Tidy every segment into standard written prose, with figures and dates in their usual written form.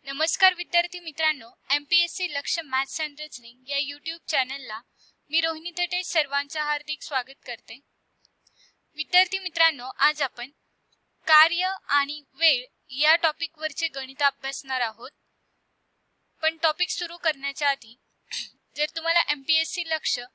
नमस्कार विद्यार्थी मित्रांनो, MPSC लक्ष्य मॅथ्स अँड रिझनिंग या यूट्यूब चॅनलला मी रोहिणी थटे सर्वांचं हार्दिक स्वागत करते. विद्यार्थी मित्रांनो, आज आपण कार्य आणि वेळ या टॉपिकवरचे गणित अभ्यासणार आहोत. पण टॉपिक सुरू करण्याच्या आधी जर तुम्हाला MPSC लक्ष्य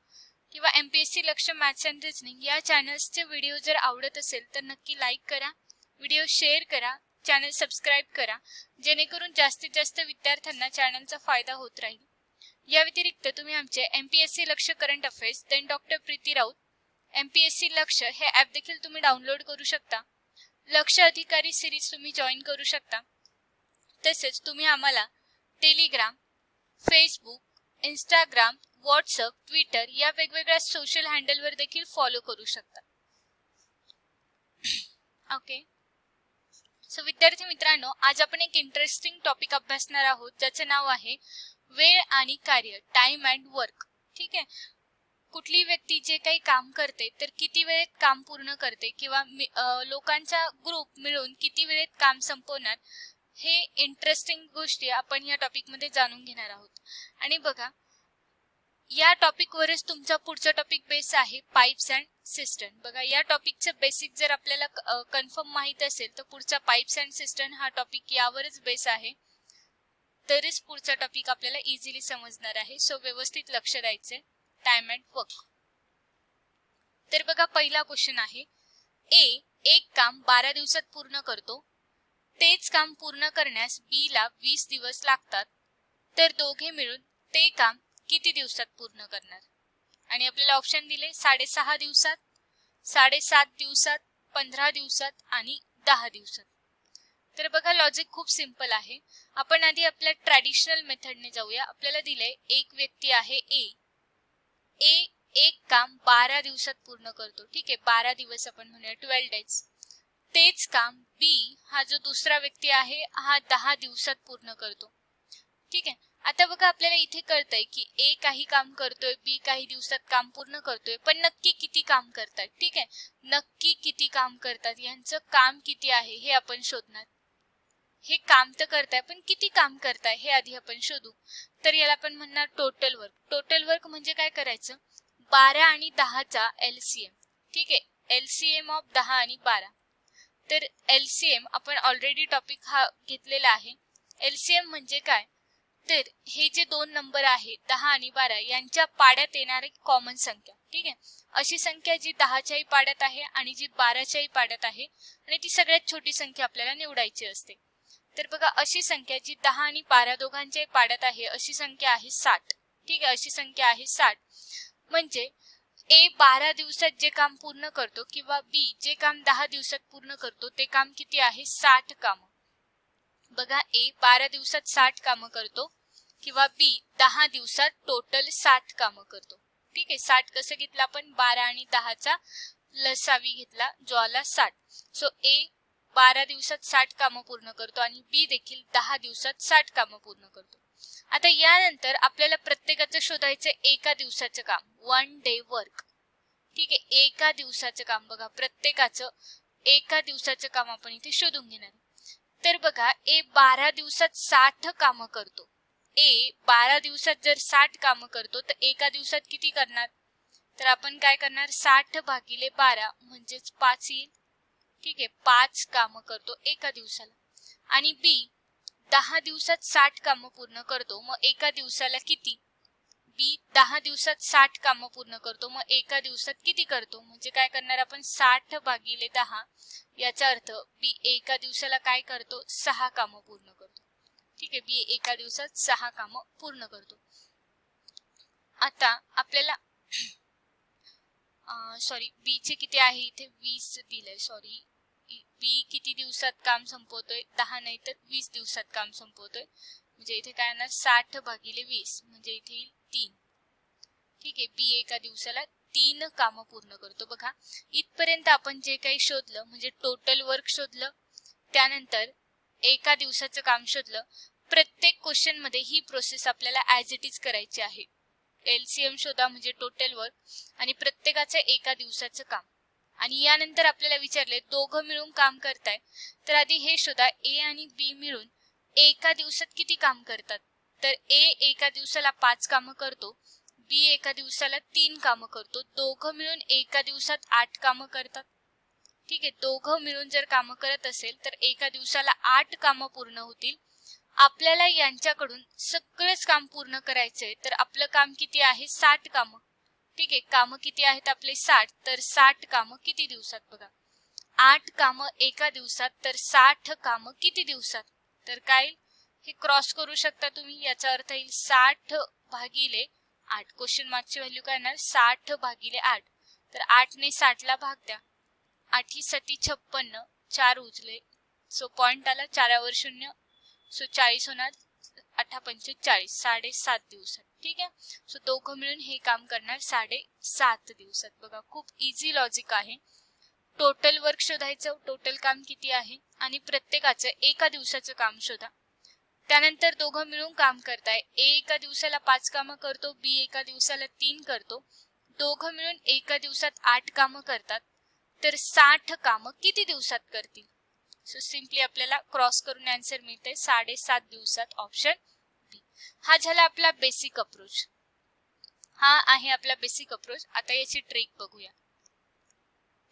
किंवा MPSC लक्ष्य मॅथ्स अँड रिझनिंग या चॅनल्सचे व्हिडिओ जर आवडत असेल तर नक्की लाईक करा, व्हिडिओ शेअर करा, चॅनल सबस्क्राइब करा, जेणेकरून जास्तीत जास्त विद्यार्थ्यांना चॅनलचा फायदा होत राहील. या व्यतिरिक्त तुम्ही आमचे MPSC लक्ष्य current affairs then doctor Preeti Raut MPSC लक्ष्य हे ॲप देखील तुम्ही डाउनलोड करू शकता. लक्ष्य अधिकारी सिरीज तुम्ही जॉईन करू शकता. तसेच तुम्ही आम्हाला Telegram, Facebook, Instagram, WhatsApp, Twitter या वेगवेगळ्या सोशल हँडलवर देखील फॉलो करू शकता. ओके, सो विद्यार्थी मित्रांनो, आज आपण एक इंटरेस्टिंग टॉपिक अभ्यासणार आहोत ज्याचे नाव आहे वेळ आणि कार्य, टाइम अँड वर्क. ठीक आहे, कुठली व्यक्ती जे काही काम करते तर किती वेळेत काम पूर्ण करते किंवा लोकांचा ग्रुप मिळून किती वेळेत काम संपवणार, हे इंटरेस्टिंग गोष्टी आपण या टॉपिक मध्ये जाणून घेणार आहोत. आणि बघा, या टॉपिक वरच तुमचा पुढचा टॉपिक बेस आहे पाइप्स अँड सिस्टम. बघा, या टॉपिकचं बेसिक जर आपल्याला कन्फर्म माहित असेल तर पुढचा पाइप्स अँड सिस्टम हा टॉपिक यावरच बेस आहे, तरच पुढचा टॉपिक आपल्याला इझिली समजणार आहे. सो व्यवस्थित लक्ष द्यायचे. Time and work. तर बघा, पहिला क्वेश्चन आहे, ए एक काम 12 दिवसात पूर्ण करतो. तेच काम पूर्ण करण्यास बी ला 20 दिवस लागतात. तर दोघे मिळून ते काम किती दिवसात पूर्ण करणार? आणि आपल्याला ऑप्शन दिले 6.5 दिवसात, 7.5 दिवसात, 15 दिवसात आणि 10 दिवसात. तर बघा, लॉजिक खूप सिंपल आहे. आपण आधी आपल्या ट्रॅडिशनल मेथडने जाऊया. आपल्याला दिले एक व्यक्ती आहे ए एक काम 12 दिवसात पूर्ण करतो. ठीक आहे, 12 दिवस आपण म्हणूया 12 डेज. तेच काम बी हा जो दुसरा व्यक्ती आहे हा 10 दिवसात पूर्ण करतो. ठीक आहे, आता बघा, आपल्याला इथे कळतंय की ए काही काम करतोय, बी काही दिवसात काम पूर्ण करतोय, पण नक्की किती काम करतात? ठीक आहे, नक्की किती काम करतात, यांचं काम किती आहे हे आपण शोधणार. हे काम तर करताय, पण किती काम करताय हे आधी आपण शोधू. तर याला आपण म्हणणार टोटल वर्क. टोटल वर्क म्हणजे काय करायचं? 12 आणि 10चा LCM. ठीक आहे, LCM ऑफ 10 आणि 12. तर LCM आपण ऑलरेडी टॉपिक हा घेतलेला आहे. LCM म्हणजे काय? तर हे जे दोन नंबर आहेत 10 आणि 12 यांच्या पाड्यात येणारी कॉमन संख्या. ठीक आहे, अशी संख्या जी 10च्याही पाड्यात आहे आणि जी 12च्याही पाड्यात आहे, आणि ती सगळ्यात छोटी संख्या आपल्याला निवडायची असते. तर बघा, अशी संख्या जी 10 आणि 12 दोघांच्याही पाड्यात आहे अशी संख्या आहे 60. ठीक आहे, अशी संख्या आहे 60. म्हणजे ए 12 दिवसात जे काम पूर्ण करतो किंवा बी जे काम 10 दिवसात पूर्ण करतो ते काम किती आहे? 60 काम. बघा, ए 12 दिवसात 60 कामं करतो किंवा बी 10 दिवसात टोटल 60 कामं करतो. ठीक आहे, 60 कसं घेतलं आपण? 12 आणि 10चा लसावी घेतला जो आला 60. सो ए 12 दिवसात 60 कामं पूर्ण करतो आणि बी देखील 10 दिवसात 60 कामं पूर्ण करतो. आता यानंतर आपल्याला प्रत्येकाचं शोधायचं एका दिवसाचं काम, 1 डे वर्क. ठीक आहे, एका दिवसाचं काम. बघा, प्रत्येकाचं एका दिवसाचं काम आपण इथे शोधून घेणार. तर बघा, ए 12 दिवसात 60 कामं करतो. ए 12 दिवसात जर 60 कामं करतो तर एका दिवसात किती करणार? तर आपण काय करणार? 60 भागिले 12 म्हणजेच 5 येईल. ठीक आहे, 5 कामं करतो एका दिवसाला. आणि बी 10 दिवसात 60 कामं पूर्ण करतो, मग एका दिवसाला किती? बी 10 दिवसात 60 कामं पूर्ण करतो, मग एका दिवसात किती करतो? म्हणजे काय करणार आपण? 60 भागिले 10. याचा अर्थ बी एका दिवसाला काय करतो? 6 कामं पूर्ण करतो. ठीक आहे, बी एका दिवसात 6 कामं पूर्ण करतो. आता आपल्याला बी चे किती आहे इथे? 20 दिलंय. सॉरी, बी किती दिवसात काम संपवतोय? 10 नाही तर 20 दिवसात काम संपवतोय. म्हणजे इथे काय येणार? 60 भागिले 20 म्हणजे इथे येईल 3. ठीक आहे, बी एका दिवसाला 3 कामं पूर्ण करतो. बघा, इथपर्यंत आपण जे काही शोधलं म्हणजे टोटल वर्क शोधलं, त्यानंतर एका दिवसाचं काम शोधलं. प्रत्येक क्वेश्चन मध्ये ही प्रोसेस आपल्याला ऍज इट इज करायची आहे. LCM शोधा म्हणजे टोटल वर्क आणि प्रत्येकाचं एका दिवसाचं काम. आणि यानंतर आपल्याला विचारले दोघं मिळून काम करताय, तर आधी हे शोधा ए आणि बी मिळून एका दिवसात किती काम करतात, तर ए एका दिवसाला 5 कामं करतो, बी एका दिवसाला 3 कामं करतो, दोघं मिळून एका दिवसात 8 कामं करतात. ठीक आहे, दोघं मिळून जर कामं करत असेल तर एका दिवसाला 8 कामं पूर्ण होतील. आपल्याला यांच्याकडून सगळंच काम पूर्ण करायचंय, तर आपलं काम किती आहे, 60 कामं. ठीक आहे, कामं किती आहेत आपले 60, तर 60 कामं किती दिवसात बघा, 8 कामं एका दिवसात, तर 60 कामं किती दिवसात, तर काय हे क्रॉस करू शकता तुम्ही. याचा अर्थ येईल 60 भागिले 8. क्वेश्चन मार्कची व्हॅल्यू काय येणार, 60 भागिले 8. तर 8 ने 60 ला भाग द्या, 8 सती 56, 4 उचले, सो पॉइंट आला, 4वर 0, सो 40 होणार, 8 पंचे 40, 7.5 दिवसात. ठीक आहे, सो दोघं मिळून हे काम करणार 7.5 दिवसात. बघा खूप इझी लॉजिक आहे. टोटल वर्क शोधायचं, टोटल काम किती आहे आणि प्रत्येकाचं एका दिवसाचं काम शोधा. त्यानंतर दोघं मिळून काम करताय, ए एका दिवसाला 5 कामं करतो, बी एका दिवसाला 3 करतो, दोघं मिळून एका दिवसात 8 कामं करतात, तर 60 कामं किती दिवसात करतील. सो सिम्पली आपल्याला क्रॉस करून आन्सर मिळते 7.5 दिवसात, ऑप्शन बी. हा झाला आपला बेसिक अप्रोच. हा आहे आपला बेसिक अप्रोच. आता याची ट्रिक बघूया.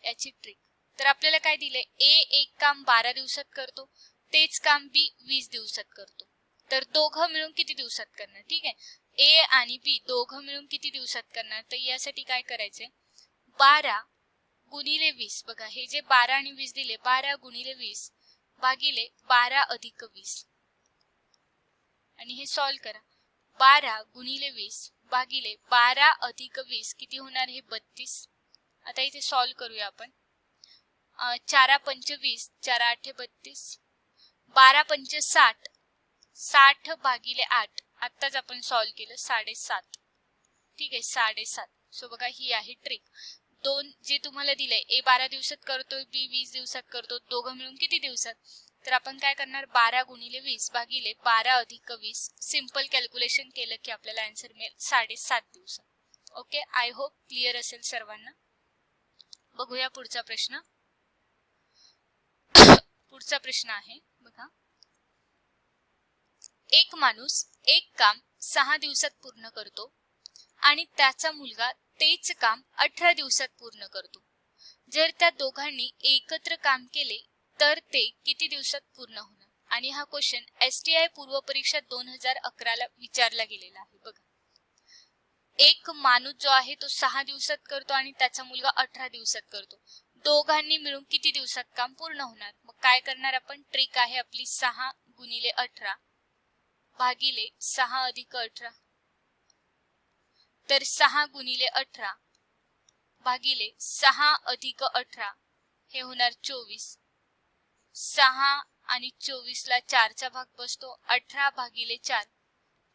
याची ट्रिक, तर आपल्याला काय दिलंय, ए एक काम 12 दिवसात करतो, तेच काम बी 20 दिवसात करतो, तर दोघं मिळून किती दिवसात करणार. ठीक आहे, ए आणि बी दोघं मिळून किती दिवसात करणार, तर यासाठी काय करायचंय, 12 गुणिले 20. बघा हे जे 12 आणि 20 दिले, 12 गुणिले 20 भागिले 12 अधिक 20, आणि हे सॉल्व करा. 12 गुणिले 20 भागिले 12 अधिक 20 किती होणार, हे 32. आता इथे सॉल्व करूया आपण. 4 पंच 20, 4 8 32, 12 पंच 60, 60 भागिले 8, आत्ताच आपण सॉल्व केलं 7.5. ठीक आहे, 7.5. सो बघा ही आहे ट्रिक. दोन जे तुम्हाला दिलंय, ए 12 दिवसात करतो, बी 20 दिवसात करतो, दोघं मिळून किती दिवसात, तर आपण काय करणार, 12 गुणिले 20 भागिले 12 अधिक 20. सिंपल कॅल्क्युलेशन केलं की आपल्याला आन्सर मिळेल 7.5 दिवसात. ओके, आय होप क्लिअर असेल सर्वांना. बघूया पुढचा प्रश्न. पुढचा प्रश्न आहे बघा, एक माणूस एक काम 6 दिवसात पूर्ण करतो आणि त्याचा मुलगा तेच काम 18 दिवसात पूर्ण करतो. जर त्या दोघांनी एकत्र काम केले तर ते किती दिवसात पूर्ण होणार. आणि हा क्वेश्चन STI पूर्व परीक्षा 2011 ला विचारला गेलेला आहे. बघा, एक माणूस जो आहे तो 6 दिवसात करतो आणि त्याचा मुलगा 18 दिवसात करतो, दोघांनी मिळून किती दिवसात काम पूर्ण होणार. मग काय करणार आपण, ट्रिक आहे आपली 6 गुणिले 18 भागिले 6 अधिक 18, तर 6 गुणिले 18 भागिले 6 अधिक 18 हे होणार 24. 6 आणि 24 ला 4 चा भाग बसतो, 18 भागिले 4,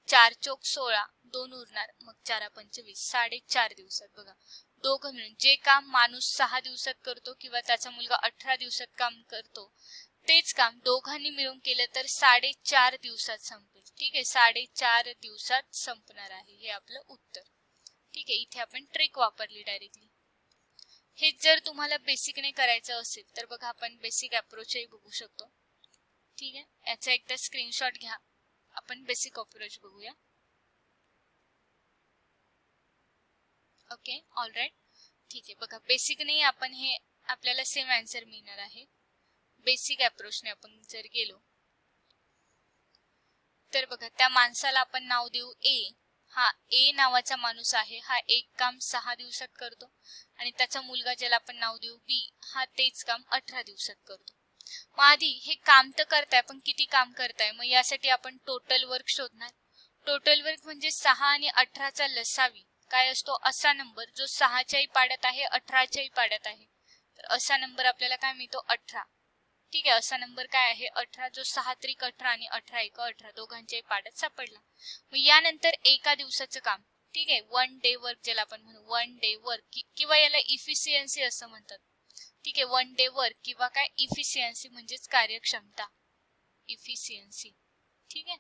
4 चोक 16, 2 उरणार, मग 4 पंच 20, 4.5 दिवसात. बघा दोघं मिळून जे काम माणूस 6 दिवसात करतो किंवा त्याचा मुलगा 18 दिवसात काम करतो, तेच काम दोघांनी मिळून केलं तर 4.5 दिवसात संपेल. ठीक आहे, 4.5 दिवसात संपणार आहे, हे आपलं उत्तर. ठीक आहे, इथे आपण ट्रिक वापरली डायरेक्टली. हे जर तुम्हाला बेसिकने करायचं असेल तर बघा आपण बेसिक अप्रोचही बघू शकतो. ठीक आहे, याचा एकदा स्क्रीनशॉट घ्या, आपण बेसिक अप्रोच बघूया. Okay, all right. ठीक आहे, बघा बेसिकने आपण हे आपल्याला सेम आन्सर मिळणार आहे. बेसिक अप्रोचने आपण जर गेलो तर बघा त्या माणसाला आपण नाव देऊ ए. हा ए नावाचा माणूस आहे, हा एक काम 6 दिवसात करतो आणि त्याचा मुलगा ज्याला आपण नाव देऊ बी, हा तेच काम 18 दिवसात करतो. मग आधी हे काम तर करताय, पण किती काम करताय, मग यासाठी आपण टोटल वर्क शोधणार. टोटल वर्क म्हणजे 6 आणि 18चा लसावी काय असतो, असा नंबर जो 6च्याही पाड्यात आहे 18च्याही पाड्यात आहे, तर असा नंबर आपल्याला काय मिळतो, 18. ठीक आहे, असा नंबर काय आहे 18, जो 6 त्रिक 18 आणि 18 एक 18 दोघांच्याही पाड्यात सापडला. मग यानंतर एका दिवसाचं काम. ठीक आहे, 1 डे वर्क ज्याला आपण म्हणू, 1 डे वर्क किंवा याला इफिशियन्सी असं म्हणतात. ठीक आहे, 1 डे वर्क किंवा काय इफिशियन्सी म्हणजेच कार्यक्षमता, इफिशियन्सी. ठीक आहे,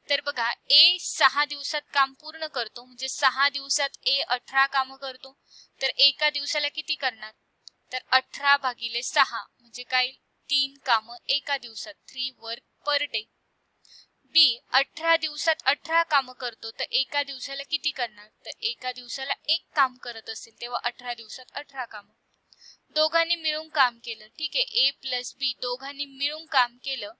तर बघा ए 6 दिवसात काम पूर्ण करतो, म्हणजे 6 दिवसात ए 18 कामं करतो, तर एका दिवसाला किती करणार, तर 18 भागिले 6 म्हणजे काय, 3 कामं एका दिवसात, 3 वर्क पर डे. बी 18 दिवसात 18 कामं करतो तर एका दिवसाला किती करणार, तर एका दिवसाला एक काम करत असेल तेव्हा 18 दिवसात 18 कामं. दोघांनी मिळून काम केलं, ठीक आहे, ए प्लस बी दोघांनी मिळून काम केलं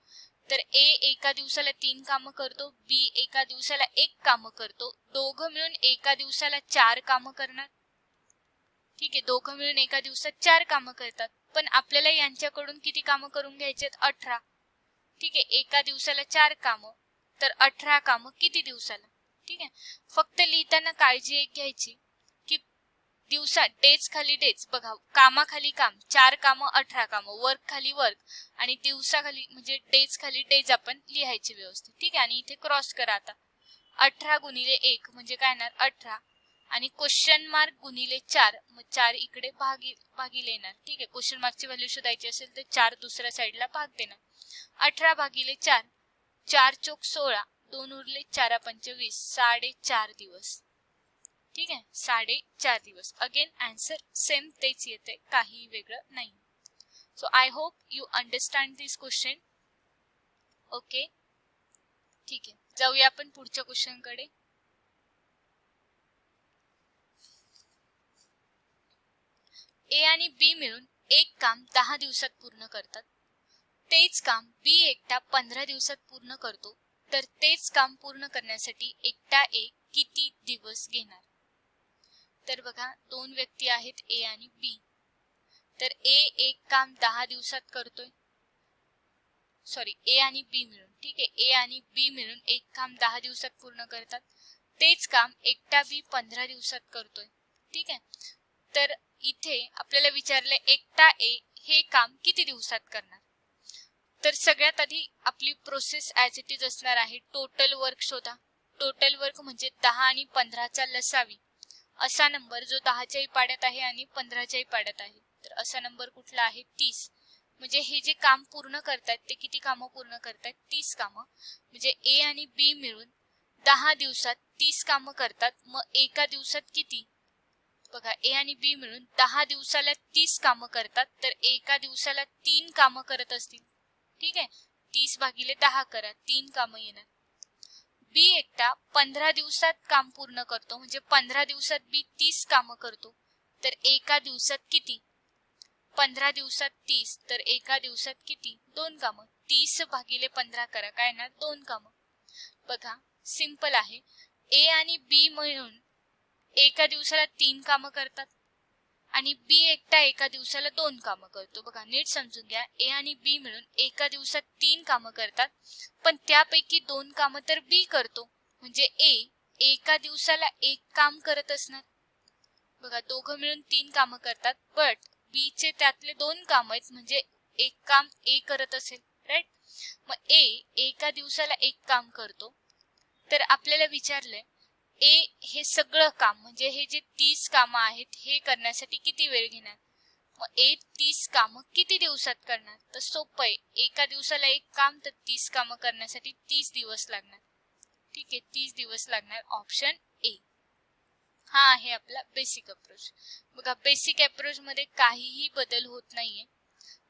तर ए एका दिवसाला 3 कामं करतो, बी एका दिवसाला 1 कामं करतो. दोघं मिळून एका दिवसाला 4 कामं करणार, ठीक आहे, दोघं मिळून एका दिवसात 4 कामं करतात. पण आपल्याला यांच्याकडून किती कामं करून घ्यायचे, 18, ठीक आहे, एका दिवसाला 4 कामं तर 18 कामं किती दिवसाला, ठीक आहे. फक्त लिहिताना काळजी एक घ्यायची की दिवसा डेज खाली डेज, बघा कामाखाली काम, 4 कामं 18 कामं, वर्क खाली वर्क आणि दिवसाखाली म्हणजे डेज खाली डेज आपण लिहायचे व्यवस्थित, ठीक आहे. आणि इथे क्रॉस करा आता, 18 गुणिले 1 म्हणजे काय येणार 18 आणि क्वेश्चन मार्क गुणिले 4, मग 4 इकडे भागीले येणार, ठीक आहे. क्वेश्चन मार्कची व्हॅल्यू शोधायची असेल तर 4 दुसऱ्या साईडला भाग देणार. 18 भागिले 4, 4 चोक 16, 2 उरले 4 पंच 20, 4.5 दिवस, ठीक आहे, 4.5 दिवस. अगेन आन्सर सेम तेच येते, काही वेगळं नाही. So I hope you understand this question. Okay, ठीक आहे, जाऊया आपण पुढच्या क्वेश्चन कडे. ए आणि बी मिळून एक काम 10 दिवसात पूर्ण करतात. तेच काम बी एकटा 15 दिवसात पूर्ण करतो तर तेच काम पूर्ण करण्यासाठी एकटा ए किती दिवस घेणार. तर बघा दोन व्यक्ती आहेत ए आणि बी. तर ए एक काम 10 दिवसात करतोय, सॉरी ए आणि बी मिळून, ठीक आहे, ए आणि बी मिळून एक काम 10 दिवसात पूर्ण करतात. तेच काम एकटा बी 15 दिवसात करतोय, ठीक आहे. तर इथे आपल्याला विचारलंय एकटा ए हे काम किती दिवसात करणार. तर सगळ्यात आधी आपली प्रोसेस ॲज इट इज असणार आहे, टोटल वर्क शोधा. टोटल वर्क म्हणजे 10 आणि 15चा लसावी असा नंबर जो 10च्याही पाड्यात आहे आणि 15च्याही पाड्यात आहे. तर असा नंबर कुठला आहे 30. म्हणजे हे जे काम पूर्ण करतात ते किती कामं पूर्ण करतात, 30 कामं. म्हणजे ए आणि बी मिळून 10 दिवसात 30 कामं करतात. मग एका दिवसात किती, बघा ए आणि बी मिळून 10 दिवसाला 30 कामं करतात तर एका दिवसाला 3 कामं करत असतील, ठीक आहे. 30 भागिले 10 करा, 3 कामं येणार. बी एकटा 15 दिवसात काम पूर्ण करतो म्हणजे 15 दिवसात बी 30 कामं करतो तर एका दिवसात किती, 15 दिवसात 30 तर एका दिवसात किती, 2 कामं. 30 भागिले 15 करा, काय येणार 2 कामं. बघा सिंपल आहे, ए आणि बी मिळून एका दिवसाला 3 कामं करतात आणि बी एकटा एका दिवसाला 2 कामं करतो. बघा नीट समजून घ्या, ए आणि बी मिळून एका दिवसात 3 कामं करतात पण त्यापैकी 2 कामं तर बी करतो म्हणजे ए एका दिवसाला 1 काम करत असणार. बघा दोघं मिळून 3 कामं करतात बट बी चे त्यातले 2 काम आहेत म्हणजे एक काम ए करत असेल, राईट. मग ए एका दिवसाला 1 काम करतो तर आपल्याला विचारलंय ए हे सगळं काम म्हणजे हे जे 30 कामं आहेत हे करण्यासाठी किती वेळ घेणार. मग ए 30 कामं किती दिवसात करणार, तर सोपं आहे, एका दिवसाला 1 काम तर 30 कामं करण्यासाठी 30 दिवस लागणार, ठीक आहे, 30 दिवस लागणार. ऑप्शन ए हा आहे आपला बेसिक अप्रोच. बघा बेसिक अप्रोच मध्ये काहीही बदल होत नाहीये.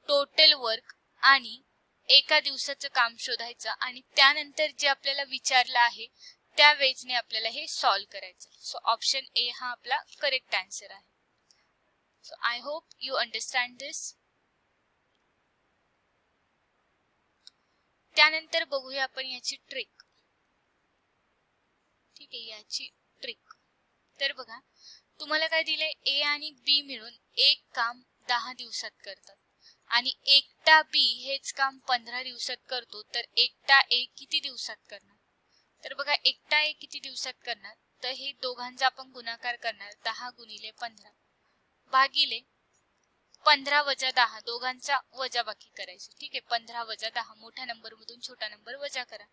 टोटल वर्क आणि एका दिवसाचं काम शोधायचं आणि त्यानंतर जे आपल्याला विचारलं आहे त्या वेजने आपल्याला हे सॉल्व्ह करायचं. सो ऑप्शन ए हा आपला करेक्ट आन्सर आहे. So I hope you understand this. त्यानंतर बघूया आपण याची ट्रिक, ठीक आहे, याची ट्रिक. तर बघा तुम्हाला काय दिलंय, ए आणि बी मिळून एक काम 10 दिवसात करतात आणि एकटा बी हेच काम 15 दिवसात करतो तर एकटा ए किती दिवसात करणार. तर बघा एकटा ए किती दिवसात करणार, तर हे दोघांचा आपण गुणाकार करणार, 10 गुणिले 15 भागिले 15 वजा 10, दोघांचा वजा बाकी करायचं, ठीक आहे. 15 वजा 10, मोठ्या नंबर मधून छोटा नंबर वजा करा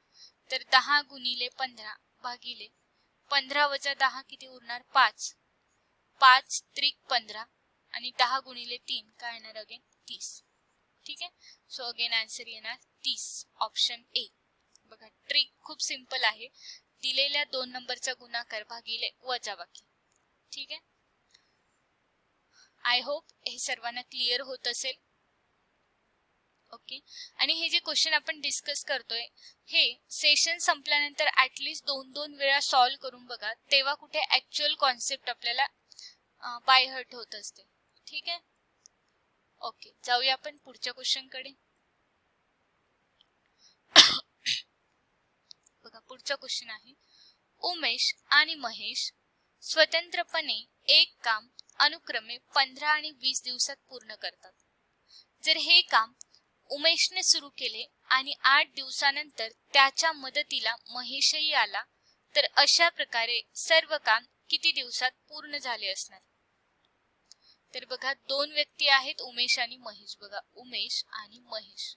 तर 10 गुणिले 15 भागिले 15 वजा 10 किती उरणार 5, 5 त्रिक 15 आणि 10 गुणिले 3 काय येणार अगेन 30, ठीक आहे. सो अगेन आन्सर येणार 30, ऑप्शन ए. बघा ट्रिक खूप सिंपल आहे, दिलेल्या 2 नंबरचा गुणाकार भागिले वजाबाकी, ठीक आहे. आय होप हे सर्वांना क्लिअर होत असेल. ओके. ओके. आणि हे जे क्वेश्चन आपण डिस्कस करतोय हे सेशन संपल्यानंतर ऍटलिस्ट 2-2 वेळा सॉल्व्ह करून बघा, तेव्हा कुठे ऍक्च्युअल कॉन्सेप्ट आपल्याला बाय हर्ट होत असते. ठीक आहे. ओके, जाऊया आपण पुढच्या क्वेश्चन कडे. बघा पुढचा क्वेश्चन आहे, उमेश आणि महेश स्वतंत्रपणे एक काम अनुक्रमे 15 आणि 20 दिवसात पूर्ण करतात. जर हे काम उमेशने सुरू केले आणि 8 दिवसानंतर त्याच्या मदतीला महेशही आला, तर अशा प्रकारे सर्व काम किती दिवसात पूर्ण झाले असणार? तर बघा दोन व्यक्ती आहेत, उमेश आणि महेश. बघा उमेश आणि महेश.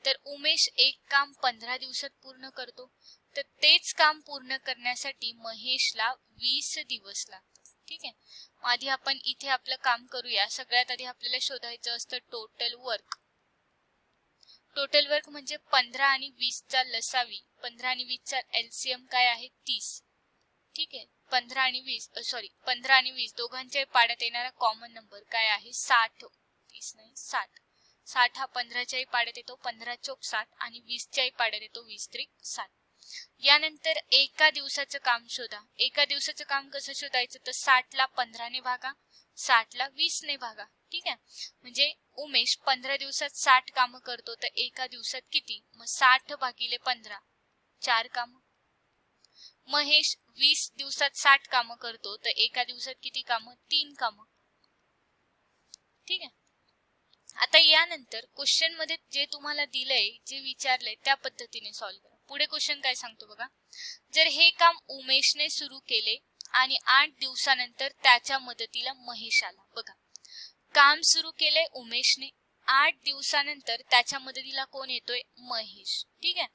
तर उमेश एक काम 15 दिवसात पूर्ण करतो, तर तेच काम पूर्ण करण्यासाठी महेशला 20 दिवस लागतात. ठीक आहे. आधी आपण इथे आपलं काम करूया. सगळ्यात आधी आपल्याला शोधायचं असतं टोटल वर्क. टोटल वर्क म्हणजे 15 आणि 20 चा लसावी. 15 आणि 20 चा एलसीएम काय आहे? 30. ठीक आहे. 15 आणि 20 दोघांच्या पाड्यात येणारा कॉमन नंबर काय आहे? 60. 30 नाही 60. 60 हा 15च्याही पाड्यात येतो, 15 चोक 60 आणि 20च्याही पाड्यात येतो, 20 त्रिक 60. यानंतर एका दिवसाचं काम शोधा. एका दिवसाचं काम कसं शोधायचं? तर 60 ला 15 ने भागा, 60 ला 20 ने भागा. ठीक आहे. म्हणजे उमेश 15 दिवसात 60 कामं करतो, तर एका दिवसात किती? मग 60 भागिले 15 4 कामं. महेश 20 दिवसात 60 कामं करतो, तर एका दिवसात किती कामं? 3 कामं. ठीक आहे. आता यानंतर क्वेश्चन मध्ये जे तुम्हाला दिलंय, जे विचारलंय त्या पद्धतीने सॉल्व्ह करा. पुढे क्वेश्चन काय सांगतो बघा, जर हे काम उमेशने सुरू केले आणि 8 दिवसानंतर त्याच्या मदतीला महेश आला. बघा काम सुरू केले उमेशने, 8 दिवसानंतर त्याच्या मदतीला कोण येतोय? महेश. ठीक आहे.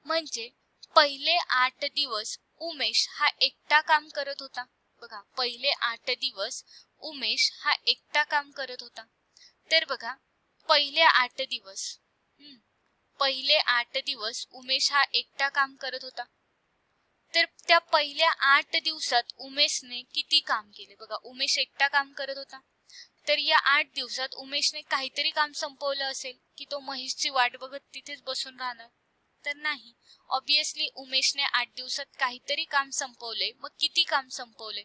म्हणजे पहिले 8 दिवस उमेश हा एकटा काम करत होता. बघा पहिले 8 दिवस उमेश हा एकटा काम करत होता. तर बघा पहिले 8 दिवस उमेश हा एकटा काम करत होता. तर त्या पहिल्या 8 दिवसात उमेशने किती काम केले? बघा उमेश एकटा काम करत होता, तर या 8 दिवसात उमेशने काहीतरी काम संपवलं असेल की तो महेशची वाट बघत तिथेच बसून राहणार? तर नाही. ऑब्विसली उमेशने 8 दिवसात काहीतरी काम संपवले. मग किती काम संपवले?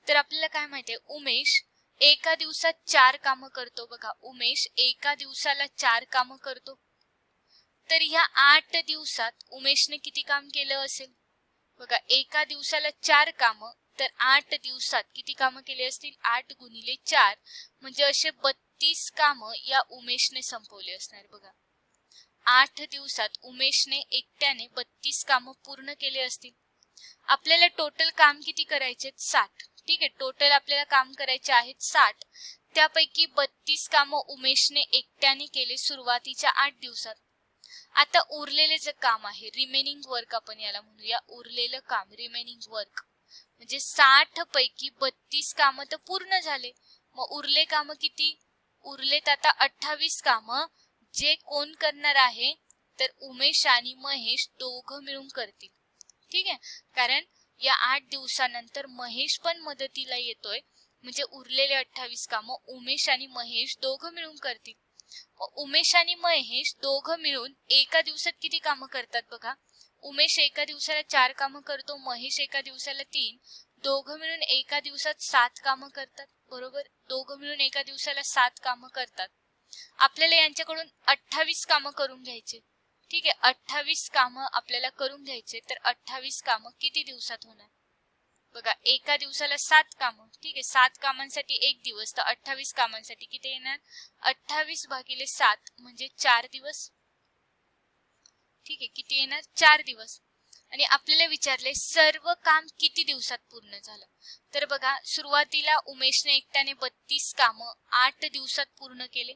तर आपल्याला काय माहितीये, उमेश एका दिवसात 4 कामं करतो. बघा उमेश एका दिवसाला 4 कामं करतो. तर या 8 दिवसात उमेशने किती काम केलं असेल? बघा एका दिवसाला 4 कामं, तर 8 दिवसात किती कामं केली असतील? 8 गुणिले 4 म्हणजे असे 32 कामं या उमेशने संपवले असणार. बघा 8 दिवसात उमेशने एकट्याने 32 कामं पूर्ण केले असतील. आपल्याला टोटल काम किती करायचे? 60. ठीक आहे. टोटल आपल्याला काम करायचे आहेत 60. त्यापैकी 32 कामं उमेशने एकट्याने केले सुरुवातीच्या 8 दिवसात. आता उरलेले जे काम आहे, रिमेनिंग वर्क आपण याला म्हणूया. उरलेलं काम, रिमेनिंग वर्क म्हणजे 60 पैकी 32 कामं तर पूर्ण झाले. मग उरले कामं किती? उरलेत आता 28 कामं, जे कोण करणार आहे? तर उमेश आणि महेश दोघं मिळून करतील. ठीक आहे. कारण या 8 दिवसानंतर महेश पण मदतीला येतोय, म्हणजे उरलेले 28 कामं उमेश आणि महेश दोघं मिळून करतील. उमेश आणि महेश दोघं मिळून एका दिवसात किती कामं करतात? बघा उमेश एका दिवसाला 4 कामं करतो, महेश एका दिवसाला 3. दोघं मिळून एका दिवसात 7 कामं करतात. बरोबर, दोघं मिळून एका दिवसाला 7 कामं करतात. आपल्याला यांच्याकडून 28 कामं करून घ्यायचे. ठीक आहे. 28 कामं आपल्याला करून घ्यायचे, तर 28 कामं किती दिवसात होणार? बघा एका दिवसाला 7 कामं. ठीक आहे. 7 कामांसाठी 1 दिवस, तर 28 कामांसाठी किती येणार? 28 भागिले 7 म्हणजे 4 दिवस. ठीक आहे. किती येणार? 4 दिवस. आणि आपल्याला विचारले सर्व काम किती दिवसात पूर्ण झालं? तर बघा सुरुवातीला उमेशने एकट्याने 32 कामं 8 दिवसात पूर्ण केले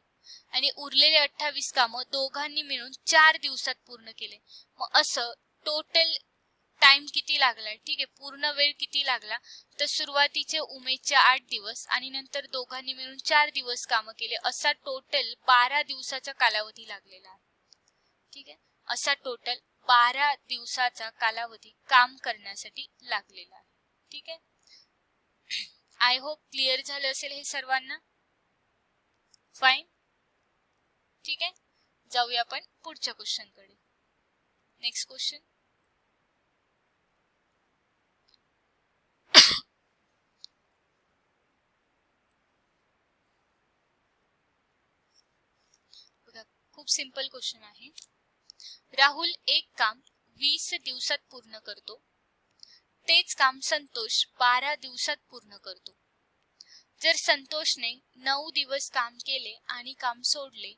आणि उरलेले 28 कामं दोघांनी मिळून 4 दिवसात पूर्ण केले. मग असं टोटल टाइम किती लागलाय? ठीक आहे. पूर्ण वेळ किती लागला? तर सुरुवातीचे उमेशचे 8 दिवस आणि नंतर दोघांनी मिळून 4 दिवस कामं केले, असा टोटल 12 दिवसाचा कालावधी लागलेला आहे. ठीक आहे. असा टोटल 12 दिवसाचा कालावधी काम करण्यासाठी लागलेला आहे. ठीक आहे. आय होप क्लिअर झालं असेल हे सर्वांना. फाईन. ठीक आहे. जाऊया आपण पुढच्या क्वेश्चन कडे. Next question. बघा खूप सिंपल क्वेश्चन आहे. राहुल एक काम 20 दिवसात पूर्ण करतो, तेच काम संतोष 12 दिवसात पूर्ण करतो. जर संतोषने 9 दिवस काम केले आणि काम सोडले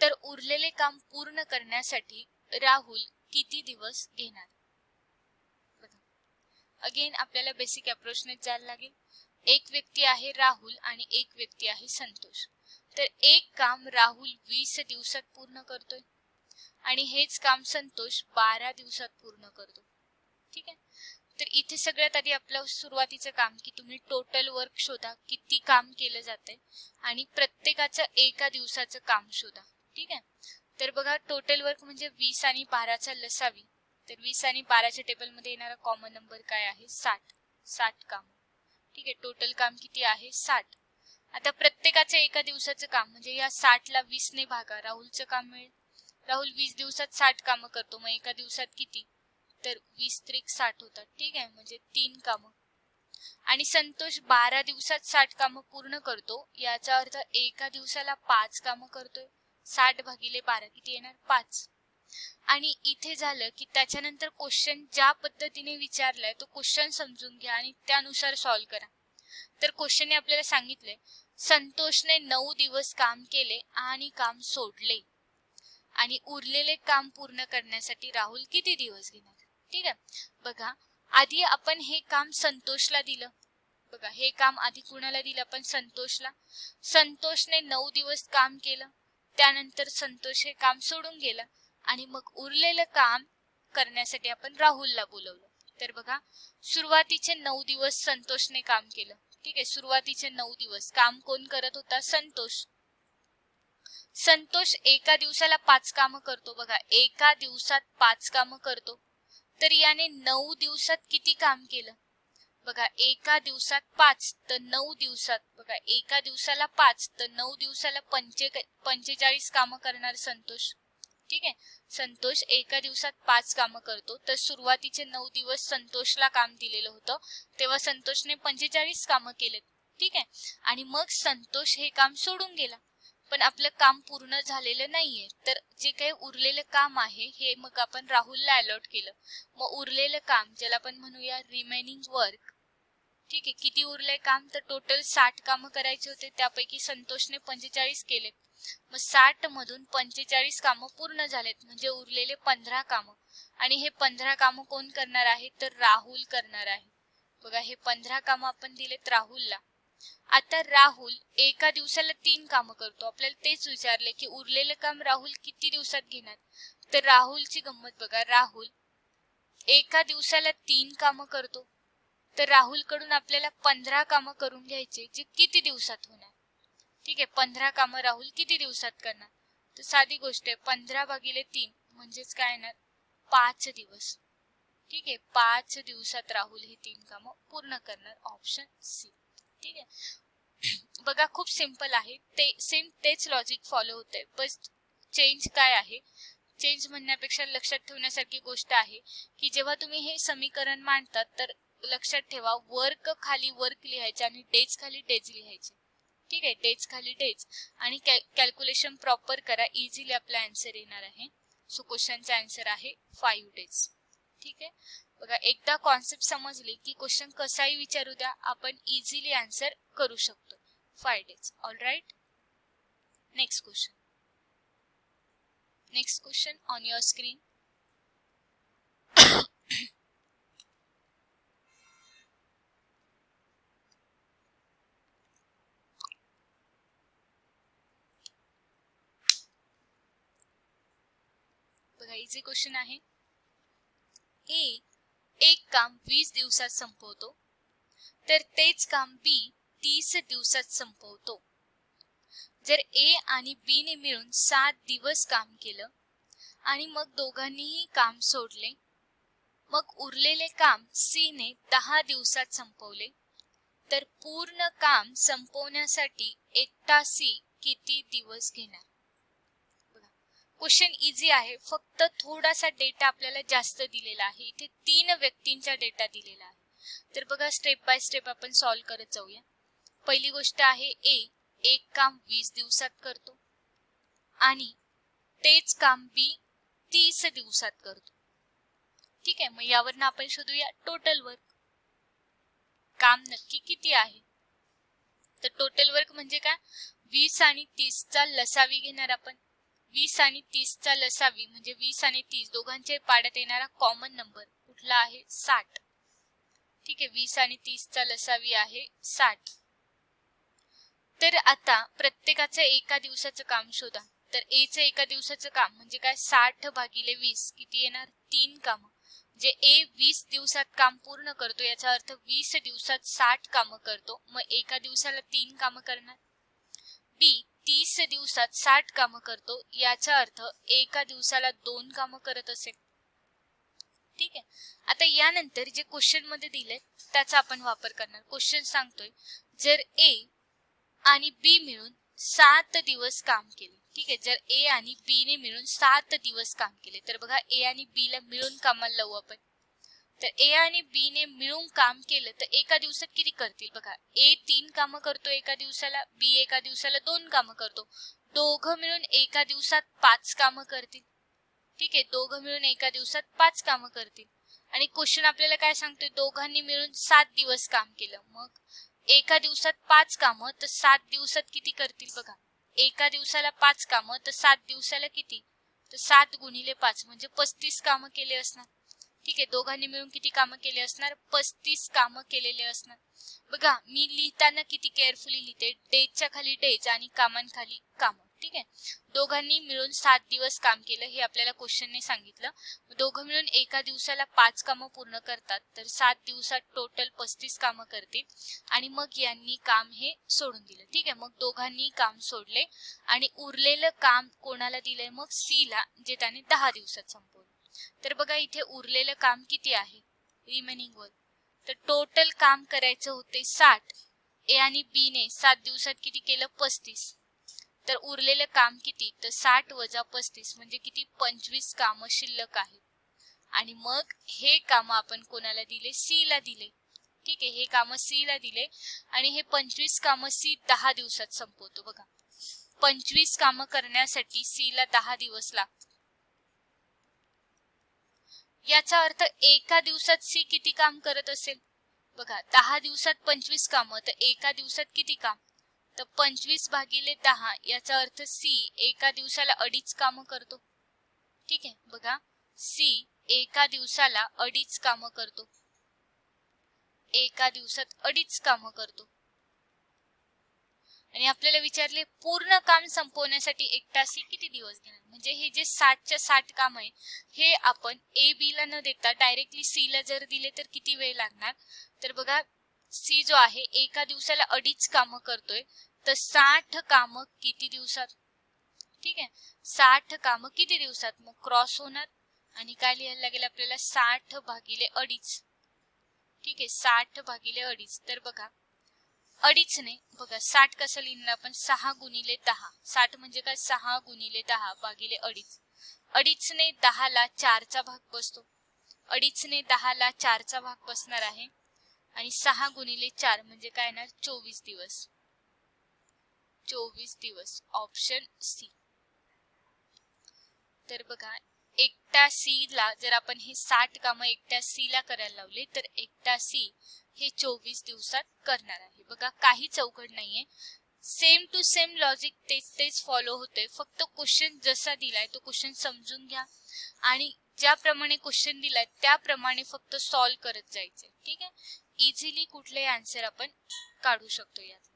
तर उरलेले काम पूर्ण करण्यासाठी राहुल किती दिवस घेणार? बघा अगेन आपल्याला बेसिक अप्रोचने जायला लागेल. एक व्यक्ती आहे राहुल आणि एक व्यक्ती आहे संतोष. तर एक काम राहुल 20 दिवसात पूर्ण करतोय आणि हेच काम संतोष 12 दिवसात पूर्ण करतो. ठीक आहे. तर इथे सगळ्यात आधी आपलं सुरुवातीचं काम की तुम्ही टोटल वर्क शोधा, किती काम केलं जातंय आणि प्रत्येकाचं एका दिवसाचं काम शोधा. ठीक आहे. तर बघा टोटल वर्क म्हणजे 20 आणि 12चा लसावी. तर 20 आणि 12च्या टेबल मध्ये येणारा कॉमन नंबर काय आहे? 60 काम. ठीक आहे. टोटल काम किती आहे? 60. आता प्रत्येकाचं एका दिवसाचं काम म्हणजे या 60ला 20 ने भागा, राहुलचं काम मिळेल. राहुल 20 दिवसात 60 कामं करतो, मग एका दिवसात किती? तर 20 त्रिक 60 होतात. ठीक आहे. म्हणजे 3 कामं. आणि संतोष 12 दिवसात 60 कामं पूर्ण करतो, याचा अर्थ एका दिवसाला 5 कामं करतोय. 60 भागिले 12 किती येणार? 5. आणि इथे झालं की त्याच्यानंतर क्वेश्चन ज्या पद्धतीने विचारलाय तो क्वेश्चन समजून घ्या आणि त्यानुसार सॉल्व्ह करा. तर क्वेश्चनने आपल्याला सांगितलंय संतोषने 9 दिवस काम केले आणि काम सोडले आणि उरलेले काम पूर्ण करण्यासाठी राहुल किती दिवस घेणार? ठीक आहे. बघा आधी आपण हे काम संतोषला दिलं. बघा हे काम आधी कुणाला दिलं आपण? संतोषला. संतोषने 9 दिवस काम केलं, त्यानंतर संतोष हे काम सोडून गेला आणि मग उरलेलं काम करण्यासाठी आपण राहुलला बोलवलं. तर बघा सुरुवातीचे 9 दिवस संतोषने काम केलं. ठीक आहे. सुरुवातीचे 9 दिवस काम कोण करत होता? संतोष. संतोष एका दिवसाला 5 कामं करतो. बघा एका दिवसात 5 कामं करतो. तर याने 9 दिवसात किती काम केलं? बघा एका दिवसात 5 तर 9 दिवसात, बघा एका दिवसाला 5 तर 9 दिवसाला 45 कामं करणार संतोष. ठीक आहे. संतोष एका दिवसात 5 कामं करतो. तर सुरुवातीचे 9 दिवस संतोषला काम दिलेलं होतं, तेव्हा संतोषने 45 कामं केलेत. ठीक आहे. आणि मग संतोष हे काम सोडून गेला, पण आपलं काम पूर्ण झालेलं नाहीये. तर जे काही उरलेलं काम आहे हे मग आपण राहुलला अलॉट केलं. मग उरलेलं काम ज्याला आपण म्हणूया रिमेनिंग वर्क. ठीक आहे. किती उरलंय काम? तर टोटल 60 कामं करायचे होते, त्यापैकी संतोषने 45 केलेत. मग 60 मधून 45 कामं पूर्ण झालेत म्हणजे उरलेले 15 कामं. आणि हे 15 कामं कोण करणार आहे? तर राहुल करणार आहे. बघा हे 15 कामं आपण दिलेत राहुलला. आता राहुल एका दिवसाला 3 कामं करतो. आपल्याला तेच विचारले की उरलेलं काम राहुल किती दिवसात घेणार? तर राहुलची गंमत बघा, राहुल एका दिवसाला 3 कामं करतो. तर राहुल कडून आपल्याला 15 कामं करून घ्यायचे, जे किती दिवसात होणार? ठीक आहे. 15 कामं राहुल किती दिवसात करणार? तर साधी गोष्ट आहे, 15 भागिले 3 म्हणजेच काय येणार? 5 दिवस. ठीक आहे. 5 दिवसात राहुल ही 3 कामं पूर्ण करणार. Option C. ठीक आहे. बघा खूप सिंपल आहे, ते सेम तेच लॉजिक फॉलो होतंय, बस चेंज काय आहे? चेंज म्हणण्यापेक्षा लक्षात ठेवण्यासारखी गोष्ट आहे की जेव्हा तुम्ही हे समीकरण मांडतात तर लक्षात ठेवा वर्क खाली वर्क लिहायचे आणि डेज खाली डेज लिहायचे. ठीक आहे. डेज खाली डेज आणि कॅल्क्युलेशन प्रॉपर करा, इझिली आपला आन्सर येणार आहे. सो क्वेश्चनचा आन्सर आहे 5 डेज. ठीक आहे. बघा एकदा कॉन्सेप्ट समजली की क्वेश्चन कसाही विचारू द्या, आपण इझिली आन्सर करू शकतो. 5 days. All right. Next question. Next question on your screen. बघा इझी क्वेश्चन आहे. ए एक काम 20 दिवसात संपवतो, तर तेच काम बी 30 दिवसात संपवतो. जर ए आणि बी ने मिळून 7 दिवस काम केलं आणि मग दोघांनीही काम सोडले, मग उरलेले काम सी ने 10 दिवसात संपवले, तर पूर्ण काम संपवण्यासाठी एकटा सी किती दिवस घेणार? बघा क्वेश्चन इझी आहे, फक्त थोडासा डेटा आपल्याला जास्त दिलेला आहे. इथे 3 व्यक्तींचा डेटा दिलेला आहे. तर बघा स्टेप बाय स्टेप आपण सॉल्व्ह करत जाऊया. पहिली गोष्ट आहे ए, एक काम 20 दिवसात करतो आणि तेच काम बी 30 दिवसात करतो. ठीक आहे, मग यावरनं आपण शोधूया टोटल वर्क. काम नक्की किती आहे? तर टोटल वर्क म्हणजे काय? 20 आणि 30 चा लसावी घेणार आपण. 20 आणि 30 चा लसावी म्हणजे 20 आणि 30 दोघांचे पाड्यात येणारा कॉमन नंबर कुठला आहे? 60. ठीक आहे, 20 आणि 30 चा लसावी आहे 60. तर आता प्रत्येकाचं एका दिवसाचं काम शोधा. तर ए चं एका दिवसाचं काम म्हणजे काय? 60 भागिले 20 किती येणार? 3 काम. जे ए 20 दिवसात काम पूर्ण करतो याचा अर्थ 20 दिवसात 60 कामं करतो, मग एका दिवसाला 3 कामं करणार. बी 30 दिवसात 60 कामं करतो याचा अर्थ एका दिवसाला 2 कामं करत असेल. ठीक आहे, आता यानंतर जे क्वेश्चन मध्ये दिले त्याचा आपण वापर करणार. क्वेश्चन सांगतोय जर ए आणि बी मिळून 7 दिवस काम केले. ठीक आहे, जर ए आणि बी ने मिळून 7 दिवस काम केले तर बघा ए आणि बी ला मिळून कामाला लावू आपण. तर ए आणि बी ने मिळून काम केलं तर एका दिवसात किती करतील? बघा ए 3 कामं करतो एका दिवसाला, बी एका दिवसाला 2 कामं करतो. दोघं मिळून एका दिवसात 5 कामं करतील. ठीक आहे, दोघं मिळून एका दिवसात 5 कामं करतील. आणि क्वेश्चन आपल्याला काय सांगतोय? दोघांनी मिळून 7 दिवस काम केलं. मग एका दिवसात 5 कामं तर 7 दिवसात किती करतील? बघा एका दिवसाला 5 कामं तर 7 दिवसाला किती? तर 7 गुणिले 5 म्हणजे 35 कामं केले असणार. ठीक आहे, दोघांनी मिळून किती कामं केले असणार? 35 कामं केलेले असणार. बघा मी लिहिताना किती केअरफुली लिहिते, डेजच्या खाली डेज आणि कामांखाली कामं. ठीक आहे, दोघांनी मिळून 7 दिवस काम केलं हे आपल्याला क्वेश्चनने सांगितलं. दोघं मिळून एका दिवसाला 5 कामं पूर्ण करतात तर 7 दिवसात टोटल 35 कामं करतील आणि मग यांनी काम हे सोडून दिलं. ठीक आहे, मग दोघांनी काम सोडले आणि उरलेलं काम कोणाला दिलंय? मग सी ला, जे त्याने 10 दिवसात संपवलं. तर बघा इथे उरलेलं काम किती आहे? Remaining work. तर टोटल काम करायचं होते 60. ए आणि बी ने 7 दिवसात किती केलं? 35. तर उरलेलं काम किती? तर 60 वजा 35 म्हणजे किती? 25 कामं शिल्लक आहेत. आणि मग हे काम आपण कोणाला दिले? सी ला दिले. ठीक आहे, हे काम सी ला दिले आणि हे 25 कामं सी 10 दिवसात संपवतो. बघा 25 कामं करण्यासाठी सी ला 10 दिवस लागतात. याचा अर्थ एका दिवसात सी किती काम करत असेल? बघा 10 दिवसात 25 कामं तर एका दिवसात किती काम? तर 25 भागिले 10 याचा अर्थ सी एका दिवसाला 2.5 कामं करतो. ठीक आहे, बघा सी एका दिवसाला 2.5 कामं करतो. एका दिवसात 2.5 कामं करतो. आणि आपल्याला विचारले पूर्ण काम संपवण्यासाठी एकटा सी किती दिवस घेणार? म्हणजे हे जे 60च्या 60 काम आहे हे आपण ए बी ला न देता डायरेक्टली सी ला जर दिले तर किती वेळ लागणार? तर बघा सी जो आहे एका दिवसाला 2.5 कामं करतोय तर 60 कामं किती दिवसात? ठीक आहे, 60 कामं किती दिवसात? मग क्रॉस होणार आणि काय लिहायला लागेल आपल्याला? 60 भागिले 2.5. ठीक आहे, 60 भागिले 2.5. तर बघा 2.5 ने बघा 60 कसं लिहिणार आपण? 6 गुणिले 10. 60 म्हणजे काय? 6 गुणिले 10 भागिले 2.5. 2.5 ने 10 ला 4 चा भाग बसतो. 2.5 ने 10 ला 4 चा भाग बसणार आहे आणि 6 गुणिले 4 म्हणजे काय येणार? 24 दिवस. 24 दिवस, ऑप्शन सी. तर बघा एकटा सी ला जर आपण हे 60 कामं एकट्या सी ला करायला लावले तर एकटा सी हे 24 दिवसात करणार आहे. बघा काही चौकट नाहीये, सेम टू सेम लॉजिक तेच फॉलो होते. फक्त क्वेश्चन जसा दिलाय तो क्वेश्चन समजून घ्या आणि ज्याप्रमाणे क्वेश्चन दिलाय त्याप्रमाणे फक्त सॉल्व्ह करत जायचे. ठीक आहे, इझिली कुठलेही आन्सर आपण काढू शकतो यात.